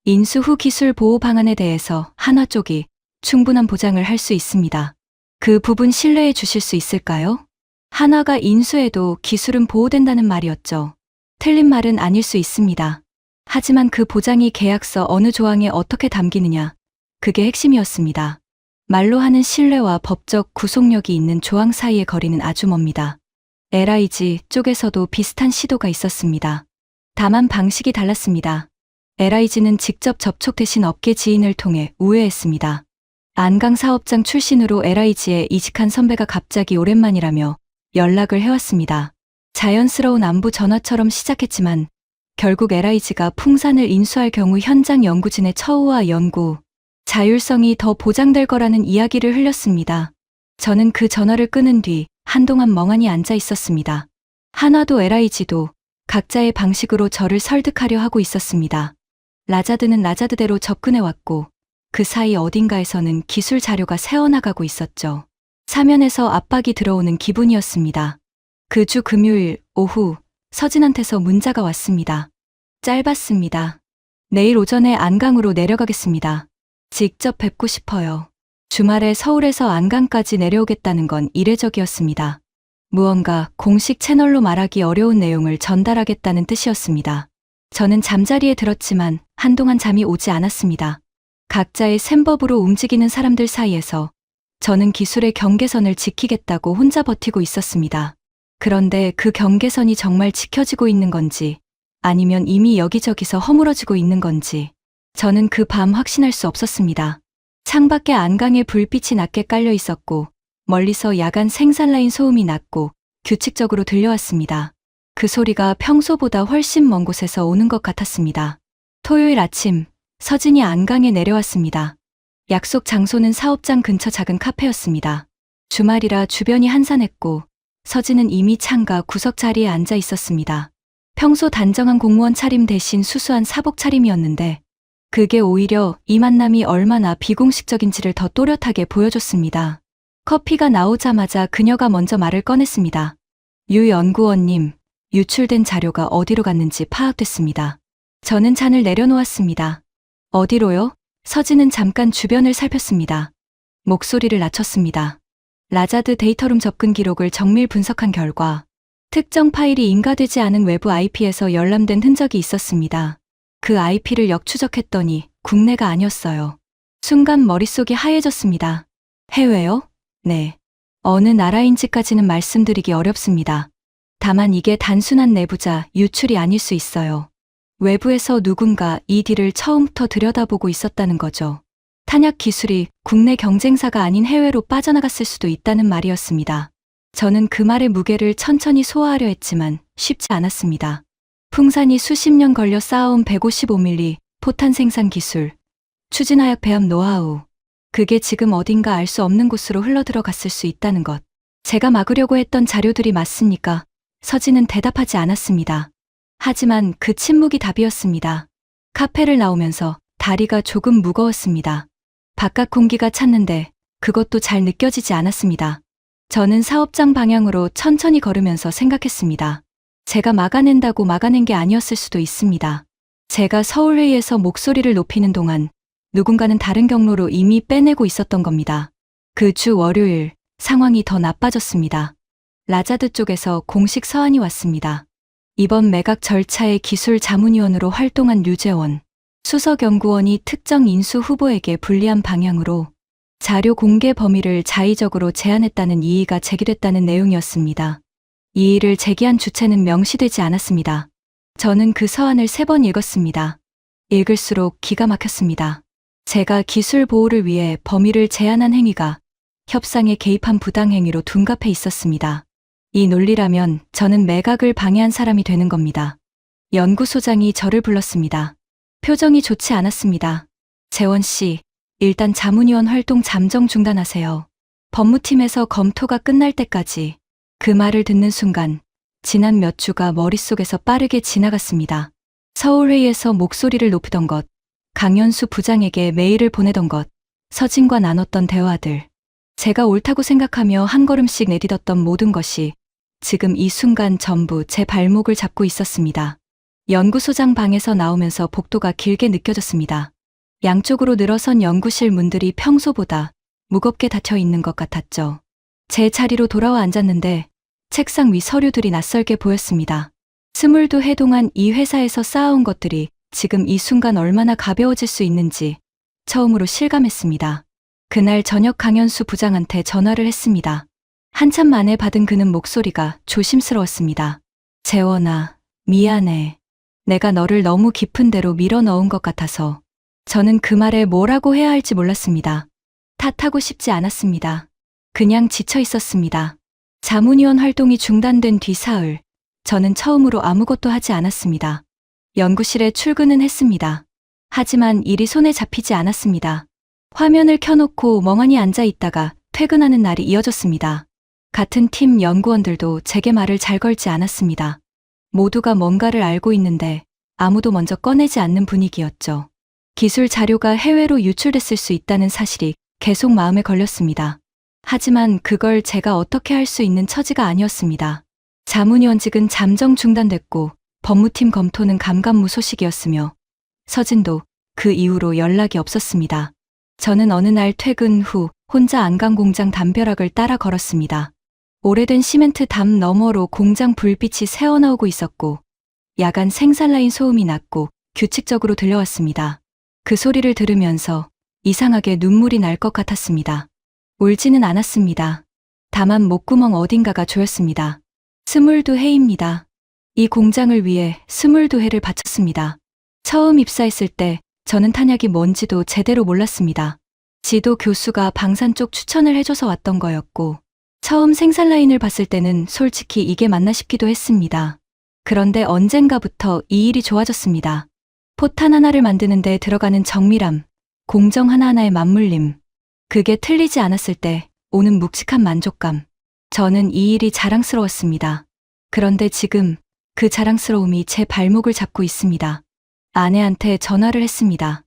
인수 후 기술 보호 방안에 대해서 한화 쪽이 충분한 보장을 할 수 있습니다. 그 부분 신뢰해 주실 수 있을까요? 한화가 인수해도 기술은 보호된다는 말이었죠. 틀린 말은 아닐 수 있습니다. 하지만 그 보장이 계약서 어느 조항에 어떻게 담기느냐, 그게 핵심이었습니다. 말로 하는 신뢰와 법적 구속력이 있는 조항 사이의 거리는 아주 멉니다. LIG 쪽에서도 비슷한 시도가 있었습니다. 다만 방식이 달랐습니다. LIG는 직접 접촉 대신 업계 지인을 통해 우회했습니다. 안강 사업장 출신으로 LIG에 이직한 선배가 갑자기 오랜만이라며 연락을 해왔습니다. 자연스러운 안부 전화처럼 시작했지만 결국 LIG가 풍산을 인수할 경우 현장 연구진의 처우와 연구, 자율성이 더 보장될 거라는 이야기를 흘렸습니다. 저는 그 전화를 끊은 뒤 한동안 멍하니 앉아 있었습니다. 한화도 LIG도 각자의 방식으로 저를 설득하려 하고 있었습니다. 라자드는 라자드대로 접근해왔고 그 사이 어딘가에서는 기술 자료가 새어나가고 있었죠. 사면에서 압박이 들어오는 기분이었습니다. 그 주 금요일 오후 서진한테서 문자가 왔습니다. 짧았습니다. 내일 오전에 안강으로 내려가겠습니다. 직접 뵙고 싶어요. 주말에 서울에서 안강까지 내려오겠다는 건 이례적이었습니다. 무언가 공식 채널로 말하기 어려운 내용을 전달하겠다는 뜻이었습니다. 저는 잠자리에 들었지만 한동안 잠이 오지 않았습니다. 각자의 셈법으로 움직이는 사람들 사이에서 저는 기술의 경계선을 지키겠다고 혼자 버티고 있었습니다. 그런데 그 경계선이 정말 지켜지고 있는 건지 아니면 이미 여기저기서 허물어지고 있는 건지 저는 그 밤 확신할 수 없었습니다. 창밖에 안강에 불빛이 낮게 깔려 있었고 멀리서 야간 생산라인 소음이 났고 규칙적으로 들려왔습니다. 그 소리가 평소보다 훨씬 먼 곳에서 오는 것 같았습니다. 토요일 아침 서진이 안강에 내려왔습니다. 약속 장소는 사업장 근처 작은 카페였습니다. 주말이라 주변이 한산했고 서진은 이미 창가 구석 자리에 앉아 있었습니다. 평소 단정한 공무원 차림 대신 수수한 사복 차림이었는데 그게 오히려 이 만남이 얼마나 비공식적인지를 더 또렷하게 보여줬습니다. 커피가 나오자마자 그녀가 먼저 말을 꺼냈습니다. 유 연구원님, 유출된 자료가 어디로 갔는지 파악됐습니다. 저는 잔을 내려놓았습니다. 어디로요? 서진은 잠깐 주변을 살폈습니다. 목소리를 낮췄습니다. 라자드 데이터룸 접근 기록을 정밀 분석한 결과 특정 파일이 인가되지 않은 외부 IP에서 열람된 흔적이 있었습니다. 그 IP를 역추적했더니 국내가 아니었어요. 순간 머릿속이 하얘졌습니다. 해외요? 네. 어느 나라인지까지는 말씀드리기 어렵습니다. 다만 이게 단순한 내부자 유출이 아닐 수 있어요. 외부에서 누군가 이 딜을 처음부터 들여다보고 있었다는 거죠. 탄약 기술이 국내 경쟁사가 아닌 해외로 빠져나갔을 수도 있다는 말이었습니다. 저는 그 말의 무게를 천천히 소화하려 했지만 쉽지 않았습니다. 풍산이 수십 년 걸려 쌓아온 155mm 포탄 생산 기술, 추진화약 배합 노하우, 그게 지금 어딘가 알 수 없는 곳으로 흘러들어갔을 수 있다는 것. 제가 막으려고 했던 자료들이 맞습니까? 서진은 대답하지 않았습니다. 하지만 그 침묵이 답이었습니다. 카페를 나오면서 다리가 조금 무거웠습니다. 바깥 공기가 찼는데 그것도 잘 느껴지지 않았습니다. 저는 사업장 방향으로 천천히 걸으면서 생각했습니다. 제가 막아낸다고 막아낸 게 아니었을 수도 있습니다. 제가 서울회의에서 목소리를 높이는 동안 누군가는 다른 경로로 이미 빼내고 있었던 겁니다. 그 주 월요일 상황이 더 나빠졌습니다. 라자드 쪽에서 공식 서한이 왔습니다. 이번 매각 절차의 기술 자문위원으로 활동한 류재원 수석연구원이 특정 인수 후보에게 불리한 방향으로 자료 공개 범위를 자의적으로 제한했다는 이의가 제기됐다는 내용이었습니다. 이의를 제기한 주체는 명시되지 않았습니다. 저는 그 서한을 3번 읽었습니다. 읽을수록 기가 막혔습니다. 제가 기술 보호를 위해 범위를 제한한 행위가 협상에 개입한 부당행위로 둔갑해 있었습니다. 이 논리라면 저는 매각을 방해한 사람이 되는 겁니다. 연구소장이 저를 불렀습니다. 표정이 좋지 않았습니다. 재원 씨, 일단 자문위원 활동 잠정 중단하세요. 법무팀에서 검토가 끝날 때까지. 그 말을 듣는 순간 지난 몇 주가 머릿속에서 빠르게 지나갔습니다. 서울회의에서 목소리를 높이던 것, 강연수 부장에게 메일을 보내던 것, 서진과 나눴던 대화들, 제가 옳다고 생각하며 한 걸음씩 내딛었던 모든 것이 지금 이 순간 전부 제 발목을 잡고 있었습니다. 연구소장 방에서 나오면서 복도가 길게 느껴졌습니다. 양쪽으로 늘어선 연구실 문들이 평소보다 무겁게 닫혀 있는 것 같았죠. 제 자리로 돌아와 앉았는데 책상 위 서류들이 낯설게 보였습니다. 22해 동안 이 회사에서 쌓아온 것들이 지금 이 순간 얼마나 가벼워질 수 있는지 처음으로 실감했습니다. 그날 저녁 강현수 부장한테 전화를 했습니다. 한참 만에 받은 그는 목소리가 조심스러웠습니다. 재원아, 미안해. 내가 너를 너무 깊은 데로 밀어넣은 것 같아서. 저는 그 말에 뭐라고 해야 할지 몰랐습니다. 탓하고 싶지 않았습니다. 그냥 지쳐 있었습니다. 자문위원 활동이 중단된 뒤 사흘, 저는 처음으로 아무것도 하지 않았습니다. 연구실에 출근은 했습니다. 하지만 일이 손에 잡히지 않았습니다. 화면을 켜놓고 멍하니 앉아 있다가 퇴근하는 날이 이어졌습니다. 같은 팀 연구원들도 제게 말을 잘 걸지 않았습니다. 모두가 뭔가를 알고 있는데 아무도 먼저 꺼내지 않는 분위기였죠. 기술 자료가 해외로 유출됐을 수 있다는 사실이 계속 마음에 걸렸습니다. 하지만 그걸 제가 어떻게 할 수 있는 처지가 아니었습니다. 자문위원직은 잠정 중단됐고 법무팀 검토는 감감무소식이었으며 서진도 그 이후로 연락이 없었습니다. 저는 어느 날 퇴근 후 혼자 안강 공장 담벼락을 따라 걸었습니다. 오래된 시멘트 담 너머로 공장 불빛이 새어나오고 있었고 야간 생산라인 소음이 났고 규칙적으로 들려왔습니다. 그 소리를 들으면서 이상하게 눈물이 날 것 같았습니다. 울지는 않았습니다. 다만 목구멍 어딘가가 조였습니다. 22해입니다. 이 공장을 위해 22해를 바쳤습니다. 처음 입사했을 때 저는 탄약이 뭔지도 제대로 몰랐습니다. 지도 교수가 방산 쪽 추천을 해줘서 왔던 거였고 처음 생산 라인을 봤을 때는 솔직히 이게 맞나 싶기도 했습니다. 그런데 언젠가부터 이 일이 좋아졌습니다. 포탄 하나를 만드는 데 들어가는 정밀함, 공정 하나하나의 맞물림, 그게 틀리지 않았을 때 오는 묵직한 만족감. 저는 이 일이 자랑스러웠습니다. 그런데 지금 그 자랑스러움이 제 발목을 잡고 있습니다. 아내한테 전화를 했습니다.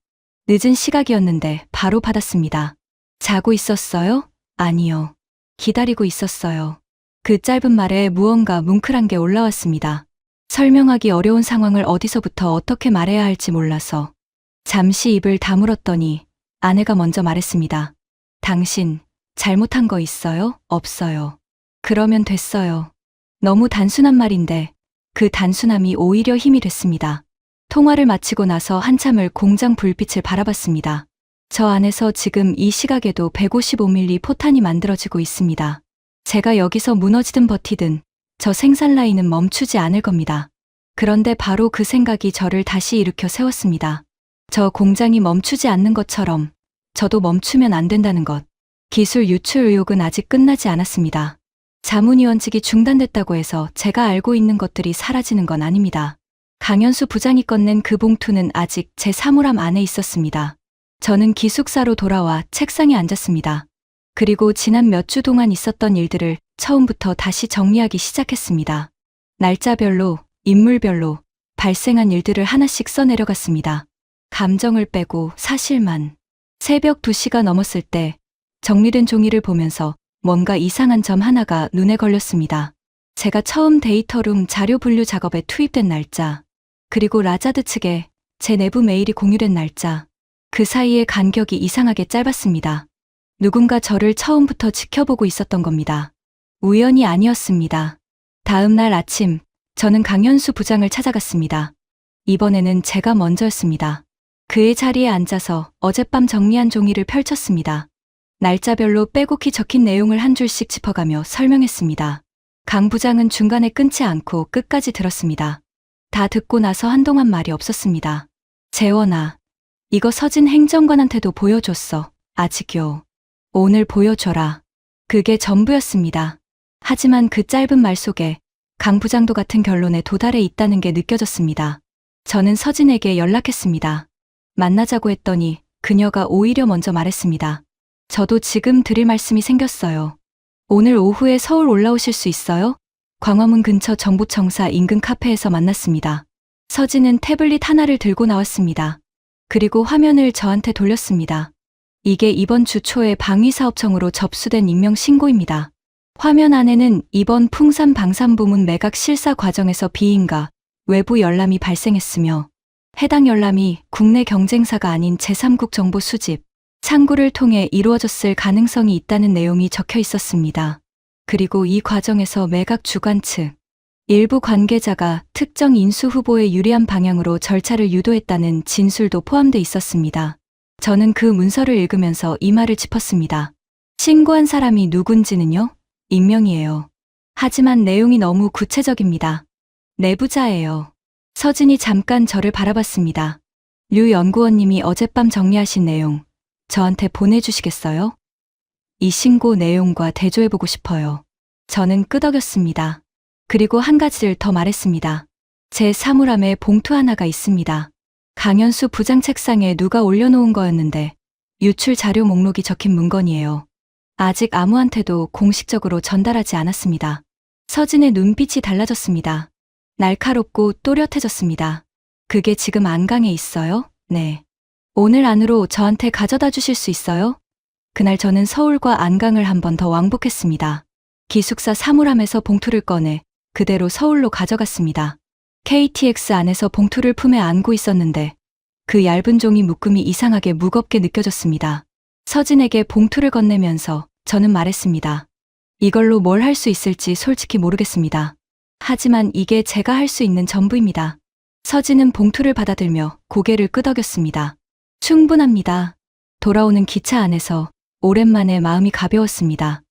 늦은 시각이었는데 바로 받았습니다. 자고 있었어요? 아니요. 기다리고 있었어요. 그 짧은 말에 무언가 뭉클한 게 올라왔습니다. 설명하기 어려운 상황을 어디서부터 어떻게 말해야 할지 몰라서 잠시 입을 다물었더니 아내가 먼저 말했습니다. 당신 잘못한 거 있어요? 없어요. 그러면 됐어요. 너무 단순한 말인데 그 단순함이 오히려 힘이 됐습니다. 통화를 마치고 나서 한참을 공장 불빛을 바라봤습니다. 저 안에서 지금 이 시각에도 155mm 포탄이 만들어지고 있습니다. 제가 여기서 무너지든 버티든 저 생산 라인은 멈추지 않을 겁니다. 그런데 바로 그 생각이 저를 다시 일으켜 세웠습니다. 저 공장이 멈추지 않는 것처럼 저도 멈추면 안 된다는 것. 기술 유출 의혹은 아직 끝나지 않았습니다. 자문위원직이 중단됐다고 해서 제가 알고 있는 것들이 사라지는 건 아닙니다. 강현수 부장이 꺼낸 그 봉투는 아직 제 사물함 안에 있었습니다. 저는 기숙사로 돌아와 책상에 앉았습니다. 그리고 지난 몇 주 동안 있었던 일들을 처음부터 다시 정리하기 시작했습니다. 날짜별로, 인물별로 발생한 일들을 하나씩 써내려갔습니다. 감정을 빼고 사실만. 새벽 2시가 넘었을 때 정리된 종이를 보면서 뭔가 이상한 점 하나가 눈에 걸렸습니다. 제가 처음 데이터룸 자료 분류 작업에 투입된 날짜, 그리고 라자드 측에 제 내부 메일이 공유된 날짜, 그 사이의 간격이 이상하게 짧았습니다. 누군가 저를 처음부터 지켜보고 있었던 겁니다. 우연이 아니었습니다. 다음 날 아침, 저는 강현수 부장을 찾아갔습니다. 이번에는 제가 먼저였습니다. 그의 자리에 앉아서 어젯밤 정리한 종이를 펼쳤습니다. 날짜별로 빼곡히 적힌 내용을 한 줄씩 짚어가며 설명했습니다. 강 부장은 중간에 끊지 않고 끝까지 들었습니다. 다 듣고 나서 한동안 말이 없었습니다. 재원아, 이거 서진 행정관한테도 보여줬어. 아직요. 오늘 보여줘라. 그게 전부였습니다. 하지만 그 짧은 말 속에 강 부장도 같은 결론에 도달해 있다는 게 느껴졌습니다. 저는 서진에게 연락했습니다. 만나자고 했더니 그녀가 오히려 먼저 말했습니다. 저도 지금 드릴 말씀이 생겼어요. 오늘 오후에 서울 올라오실 수 있어요? 광화문 근처 정부청사 인근 카페에서 만났습니다. 서진은 태블릿 하나를 들고 나왔습니다. 그리고 화면을 저한테 돌렸습니다. 이게 이번 주 초에 방위사업청으로 접수된 익명 신고입니다. 화면 안에는 이번 풍산 방산부문 매각 실사 과정에서 비인가 외부 열람이 발생했으며 해당 열람이 국내 경쟁사가 아닌 제3국 정보 수집, 창구를 통해 이루어졌을 가능성이 있다는 내용이 적혀 있었습니다. 그리고 이 과정에서 매각 주관 측 일부 관계자가 특정 인수 후보에 유리한 방향으로 절차를 유도했다는 진술도 포함돼 있었습니다. 저는 그 문서를 읽으면서 이 말을 짚었습니다. 신고한 사람이 누군지는요? 익명이에요. 하지만 내용이 너무 구체적입니다. 내부자예요. 서진이 잠깐 저를 바라봤습니다. 류 연구원님이 어젯밤 정리하신 내용, 저한테 보내주시겠어요? 이 신고 내용과 대조해보고 싶어요. 저는 끄덕였습니다. 그리고 한 가지를 더 말했습니다. 제 사물함에 봉투 하나가 있습니다. 강현수 부장 책상에 누가 올려놓은 거였는데 유출 자료 목록이 적힌 문건이에요. 아직 아무한테도 공식적으로 전달하지 않았습니다. 서진의 눈빛이 달라졌습니다. 날카롭고 또렷해졌습니다. 그게 지금 안강에 있어요? 네. 오늘 안으로 저한테 가져다 주실 수 있어요? 그날 저는 서울과 안강을 한 번 더 왕복했습니다. 기숙사 사물함에서 봉투를 꺼내 그대로 서울로 가져갔습니다. KTX 안에서 봉투를 품에 안고 있었는데 그 얇은 종이 묶음이 이상하게 무겁게 느껴졌습니다. 서진에게 봉투를 건네면서 저는 말했습니다. 이걸로 뭘 할 수 있을지 솔직히 모르겠습니다. 하지만 이게 제가 할 수 있는 전부입니다. 서진은 봉투를 받아들며 고개를 끄덕였습니다. 충분합니다. 돌아오는 기차 안에서 오랜만에 마음이 가벼웠습니다.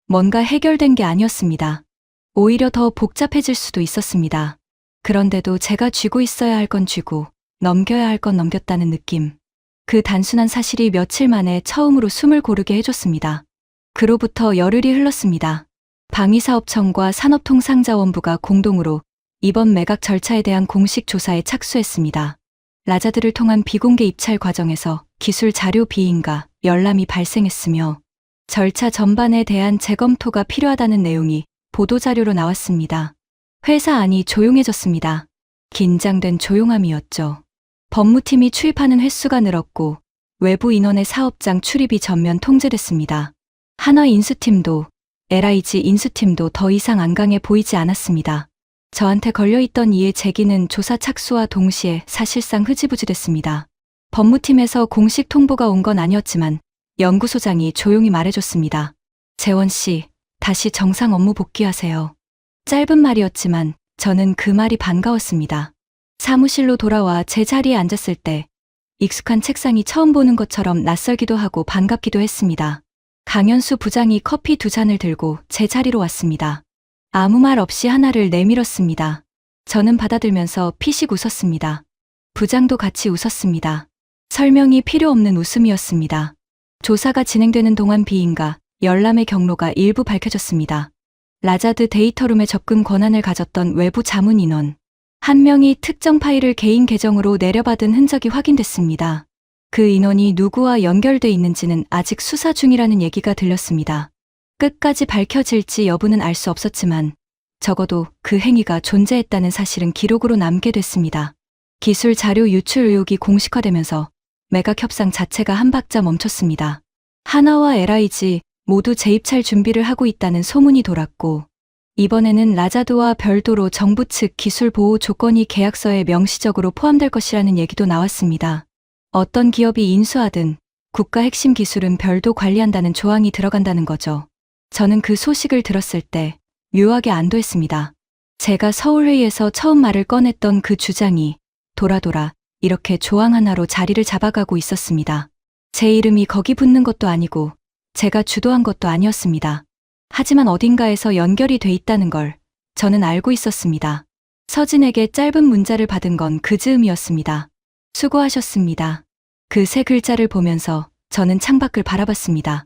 뭔가 해결된 게 아니었습니다. 오히려 더 복잡해질 수도 있었습니다. 그런데도 제가 쥐고 있어야 할 건 쥐고 넘겨야 할 건 넘겼다는 느낌. 그 단순한 사실이 며칠 만에 처음으로 숨을 고르게 해줬습니다. 그로부터 열흘이 흘렀습니다. 방위사업청과 산업통상자원부가 공동으로 이번 매각 절차에 대한 공식 조사에 착수했습니다. 라자드를 통한 비공개 입찰 과정에서 기술 자료 비인가 열람이 발생했으며 절차 전반에 대한 재검토가 필요하다는 내용이 보도자료로 나왔습니다. 회사 안이 조용해졌습니다. 긴장된 조용함이었죠. 법무팀이 출입하는 횟수가 늘었고 외부 인원의 사업장 출입이 전면 통제됐습니다. 한화 인수팀도 LIG 인수팀도 더 이상 안강해 보이지 않았습니다. 저한테 걸려있던 이의 제기는 조사 착수와 동시에 사실상 흐지부지 됐습니다. 법무팀에서 공식 통보가 온 건 아니었지만 연구소장이 조용히 말해줬습니다. 재원 씨, 다시 정상 업무 복귀하세요. 짧은 말이었지만 저는 그 말이 반가웠습니다. 사무실로 돌아와 제 자리에 앉았을 때 익숙한 책상이 처음 보는 것처럼 낯설기도 하고 반갑기도 했습니다. 강현수 부장이 커피 2잔을 들고 제 자리로 왔습니다. 아무 말 없이 하나를 내밀었습니다. 저는 받아들면서 피식 웃었습니다. 부장도 같이 웃었습니다. 설명이 필요 없는 웃음이었습니다. 조사가 진행되는 동안 비인가 열람의 경로가 일부 밝혀졌습니다. 라자드 데이터룸에 접근 권한을 가졌던 외부 자문 인원 한 명이 특정 파일을 개인 계정으로 내려받은 흔적이 확인됐습니다. 그 인원이 누구와 연결돼 있는지는 아직 수사 중이라는 얘기가 들렸습니다. 끝까지 밝혀질지 여부는 알 수 없었지만 적어도 그 행위가 존재했다는 사실은 기록으로 남게 됐습니다. 기술 자료 유출 의혹이 공식화되면서 매각 협상 자체가 한 박자 멈췄습니다. 한화와 LIG 모두 재입찰 준비를 하고 있다는 소문이 돌았고 이번에는 라자드와 별도로 정부 측 기술 보호 조건이 계약서에 명시적으로 포함될 것이라는 얘기도 나왔습니다. 어떤 기업이 인수하든 국가 핵심 기술은 별도 관리한다는 조항이 들어간다는 거죠. 저는 그 소식을 들었을 때 묘하게 안도했습니다. 제가 서울회의에서 처음 말을 꺼냈던 그 주장이 돌아 이렇게 조항 하나로 자리를 잡아가고 있었습니다. 제 이름이 거기 붙는 것도 아니고 제가 주도한 것도 아니었습니다. 하지만 어딘가에서 연결이 돼 있다는 걸 저는 알고 있었습니다. 서진에게 짧은 문자를 받은 건 그 즈음이었습니다. 수고하셨습니다. 그 세 글자를 보면서 저는 창밖을 바라봤습니다.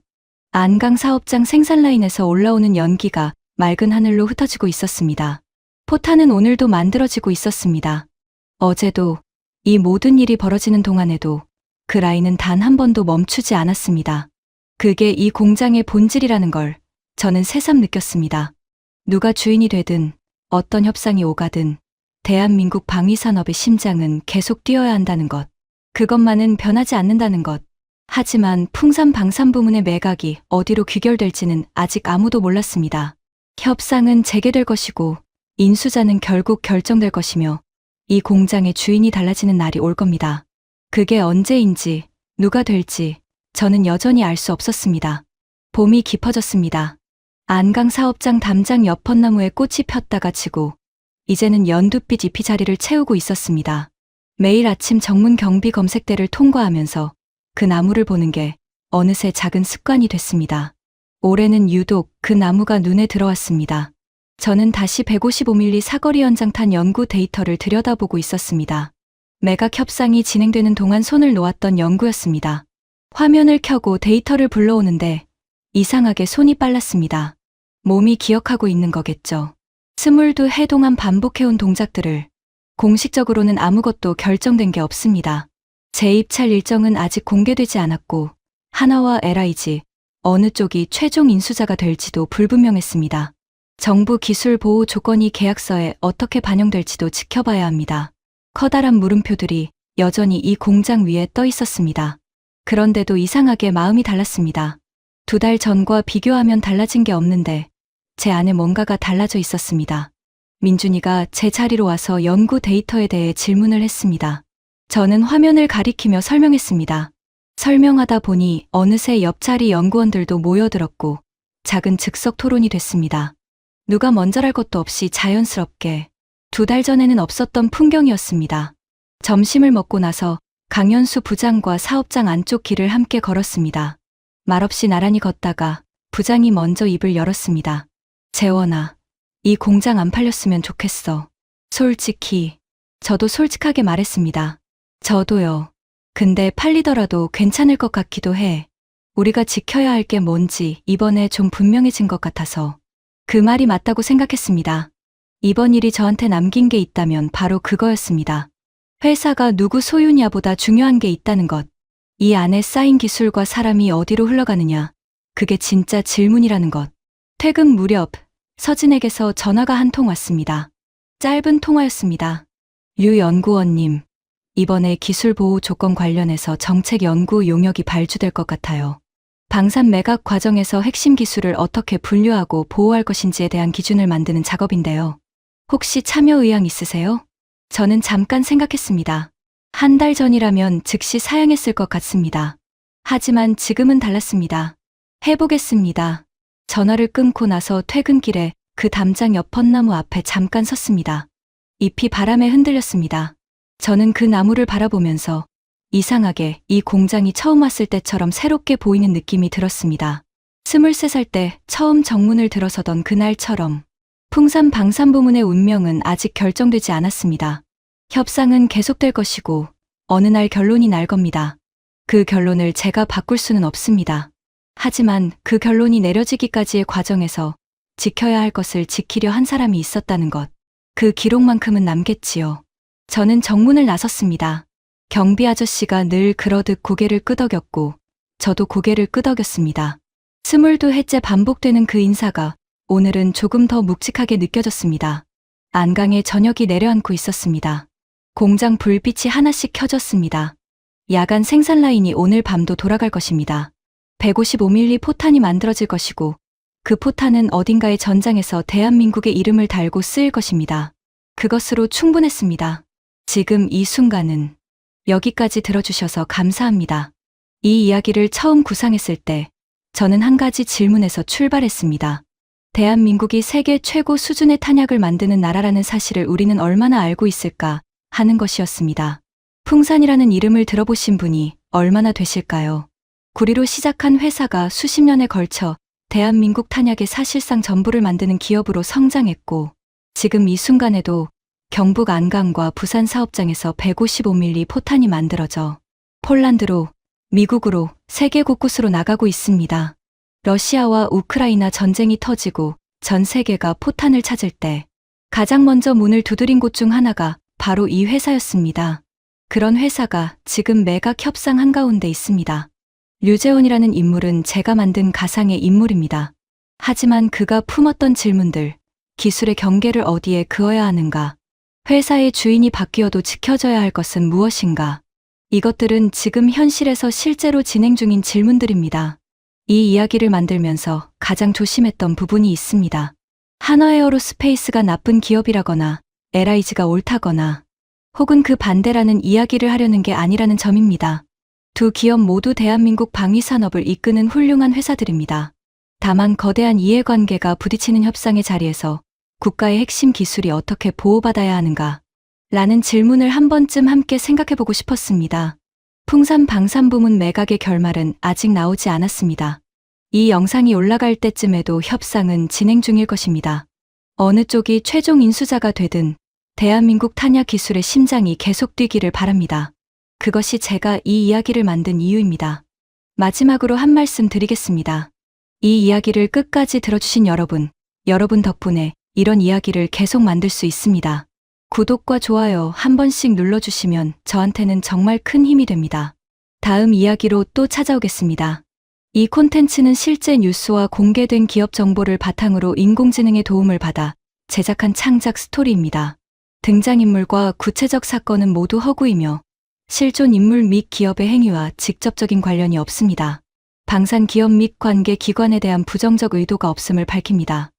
안강 사업장 생산라인에서 올라오는 연기가 맑은 하늘로 흩어지고 있었습니다. 포탄은 오늘도 만들어지고 있었습니다. 어제도 이 모든 일이 벌어지는 동안에도 그 라인은 단 한 번도 멈추지 않았습니다. 그게 이 공장의 본질이라는 걸 저는 새삼 느꼈습니다. 누가 주인이 되든 어떤 협상이 오가든 대한민국 방위산업의 심장은 계속 뛰어야 한다는 것. 그것만은 변하지 않는다는 것. 하지만 풍산방산부문의 매각이 어디로 귀결될지는 아직 아무도 몰랐습니다. 협상은 재개될 것이고 인수자는 결국 결정될 것이며 이 공장의 주인이 달라지는 날이 올 겁니다. 그게 언제인지 누가 될지 저는 여전히 알 수 없었습니다. 봄이 깊어졌습니다. 안강 사업장 담장 여펀나무에 꽃이 폈다가 지고 이제는 연두빛 잎이 자리를 채우고 있었습니다. 매일 아침 정문 경비 검색대를 통과하면서 그 나무를 보는 게 어느새 작은 습관이 됐습니다. 올해는 유독 그 나무가 눈에 들어왔습니다. 저는 다시 155mm 사거리 연장탄 연구 데이터를 들여다보고 있었습니다. 매각 협상이 진행되는 동안 손을 놓았던 연구였습니다. 화면을 켜고 데이터를 불러오는데 이상하게 손이 빨랐습니다. 몸이 기억하고 있는 거겠죠. 22회 동안 반복해온 동작들을 공식적으로는 아무것도 결정된 게 없습니다. 제 입찰 일정은 아직 공개되지 않았고 하나와 LIG 어느 쪽이 최종 인수자가 될지도 불분명했습니다. 정부 기술 보호 조건이 계약서에 어떻게 반영될지도 지켜봐야 합니다. 커다란 물음표들이 여전히 이 공장 위에 떠 있었습니다. 그런데도 이상하게 마음이 달랐습니다. 2달 전과 비교하면 달라진 게 없는데 제 안에 뭔가가 달라져 있었습니다. 민준이가 제 자리로 와서 연구 데이터에 대해 질문을 했습니다. 저는 화면을 가리키며 설명했습니다. 설명하다 보니 어느새 옆자리 연구원들도 모여들었고 작은 즉석 토론이 됐습니다. 누가 먼저랄 것도 없이 자연스럽게 2달 전에는 없었던 풍경이었습니다. 점심을 먹고 나서 강현수 부장과 사업장 안쪽 길을 함께 걸었습니다. 말없이 나란히 걷다가 부장이 먼저 입을 열었습니다. 재원아, 이 공장 안 팔렸으면 좋겠어. 솔직히, 저도 솔직하게 말했습니다. 저도요. 근데 팔리더라도 괜찮을 것 같기도 해. 우리가 지켜야 할 게 뭔지 이번에 좀 분명해진 것 같아서. 그 말이 맞다고 생각했습니다. 이번 일이 저한테 남긴 게 있다면 바로 그거였습니다. 회사가 누구 소유냐보다 중요한 게 있다는 것. 이 안에 쌓인 기술과 사람이 어디로 흘러가느냐. 그게 진짜 질문이라는 것. 퇴근 무렵 서진에게서 전화가 한 통 왔습니다. 짧은 통화였습니다. 유 연구원님, 이번에 기술 보호 조건 관련해서 정책 연구 용역이 발주될 것 같아요. 방산 매각 과정에서 핵심 기술을 어떻게 분류하고 보호할 것인지에 대한 기준을 만드는 작업인데요. 혹시 참여 의향 있으세요? 저는 잠깐 생각했습니다. 한 달 전이라면 즉시 사양했을 것 같습니다. 하지만 지금은 달랐습니다. 해보겠습니다. 전화를 끊고 나서 퇴근길에 그 담장 옆 벚나무 앞에 잠깐 섰습니다. 잎이 바람에 흔들렸습니다. 저는 그 나무를 바라보면서 이상하게 이 공장이 처음 왔을 때처럼 새롭게 보이는 느낌이 들었습니다. 23살 때 처음 정문을 들어서던 그날처럼. 풍산 방산부문의 운명은 아직 결정되지 않았습니다. 협상은 계속될 것이고 어느 날 결론이 날 겁니다. 그 결론을 제가 바꿀 수는 없습니다. 하지만 그 결론이 내려지기까지의 과정에서 지켜야 할 것을 지키려 한 사람이 있었다는 것. 그 기록만큼은 남겠지요. 저는 정문을 나섰습니다. 경비 아저씨가 늘 그러듯 고개를 끄덕였고 저도 고개를 끄덕였습니다. 22회째 반복되는 그 인사가 오늘은 조금 더 묵직하게 느껴졌습니다. 안강에 저녁이 내려앉고 있었습니다. 공장 불빛이 하나씩 켜졌습니다. 야간 생산 라인이 오늘 밤도 돌아갈 것입니다. 155mm 포탄이 만들어질 것이고 그 포탄은 어딘가의 전장에서 대한민국의 이름을 달고 쓰일 것입니다. 그것으로 충분했습니다. 지금 이 순간은 여기까지 들어주셔서 감사합니다. 이 이야기를 처음 구상했을 때 저는 한 가지 질문에서 출발했습니다. 대한민국이 세계 최고 수준의 탄약을 만드는 나라라는 사실을 우리는 얼마나 알고 있을까 하는 것이었습니다. 풍산이라는 이름을 들어보신 분이 얼마나 되실까요? 구리로 시작한 회사가 수십 년에 걸쳐 대한민국 탄약의 사실상 전부를 만드는 기업으로 성장했고 지금 이 순간에도 경북 안강과 부산 사업장에서 155mm 포탄이 만들어져 폴란드로, 미국으로, 세계 곳곳으로 나가고 있습니다. 러시아와 우크라이나 전쟁이 터지고 전 세계가 포탄을 찾을 때 가장 먼저 문을 두드린 곳 중 하나가 바로 이 회사였습니다. 그런 회사가 지금 매각 협상 한가운데 있습니다. 류재원이라는 인물은 제가 만든 가상의 인물입니다. 하지만 그가 품었던 질문들, 기술의 경계를 어디에 그어야 하는가, 회사의 주인이 바뀌어도 지켜져야 할 것은 무엇인가, 이것들은 지금 현실에서 실제로 진행 중인 질문들입니다. 이 이야기를 만들면서 가장 조심했던 부분이 있습니다. 한화에어로스페이스가 나쁜 기업이라거나 LIG가 옳다거나 혹은 그 반대라는 이야기를 하려는 게 아니라는 점입니다. 두 기업 모두 대한민국 방위산업을 이끄는 훌륭한 회사들입니다. 다만 거대한 이해관계가 부딪히는 협상의 자리에서 국가의 핵심 기술이 어떻게 보호받아야 하는가 라는 질문을 한 번쯤 함께 생각해보고 싶었습니다. 풍산 방산부문 매각의 결말은 아직 나오지 않았습니다. 이 영상이 올라갈 때쯤에도 협상은 진행 중일 것입니다. 어느 쪽이 최종 인수자가 되든 대한민국 탄약 기술의 심장이 계속 뛰기를 바랍니다. 그것이 제가 이 이야기를 만든 이유입니다. 마지막으로 한 말씀 드리겠습니다. 이 이야기를 끝까지 들어주신 여러분 덕분에 이런 이야기를 계속 만들 수 있습니다. 구독과 좋아요 한 번씩 눌러주시면 저한테는 정말 큰 힘이 됩니다. 다음 이야기로 또 찾아오겠습니다. 이 콘텐츠는 실제 뉴스와 공개된 기업 정보를 바탕으로 인공지능의 도움을 받아 제작한 창작 스토리입니다. 등장인물과 구체적 사건은 모두 허구이며 실존 인물 및 기업의 행위와 직접적인 관련이 없습니다. 방산 기업 및 관계 기관에 대한 부정적 의도가 없음을 밝힙니다.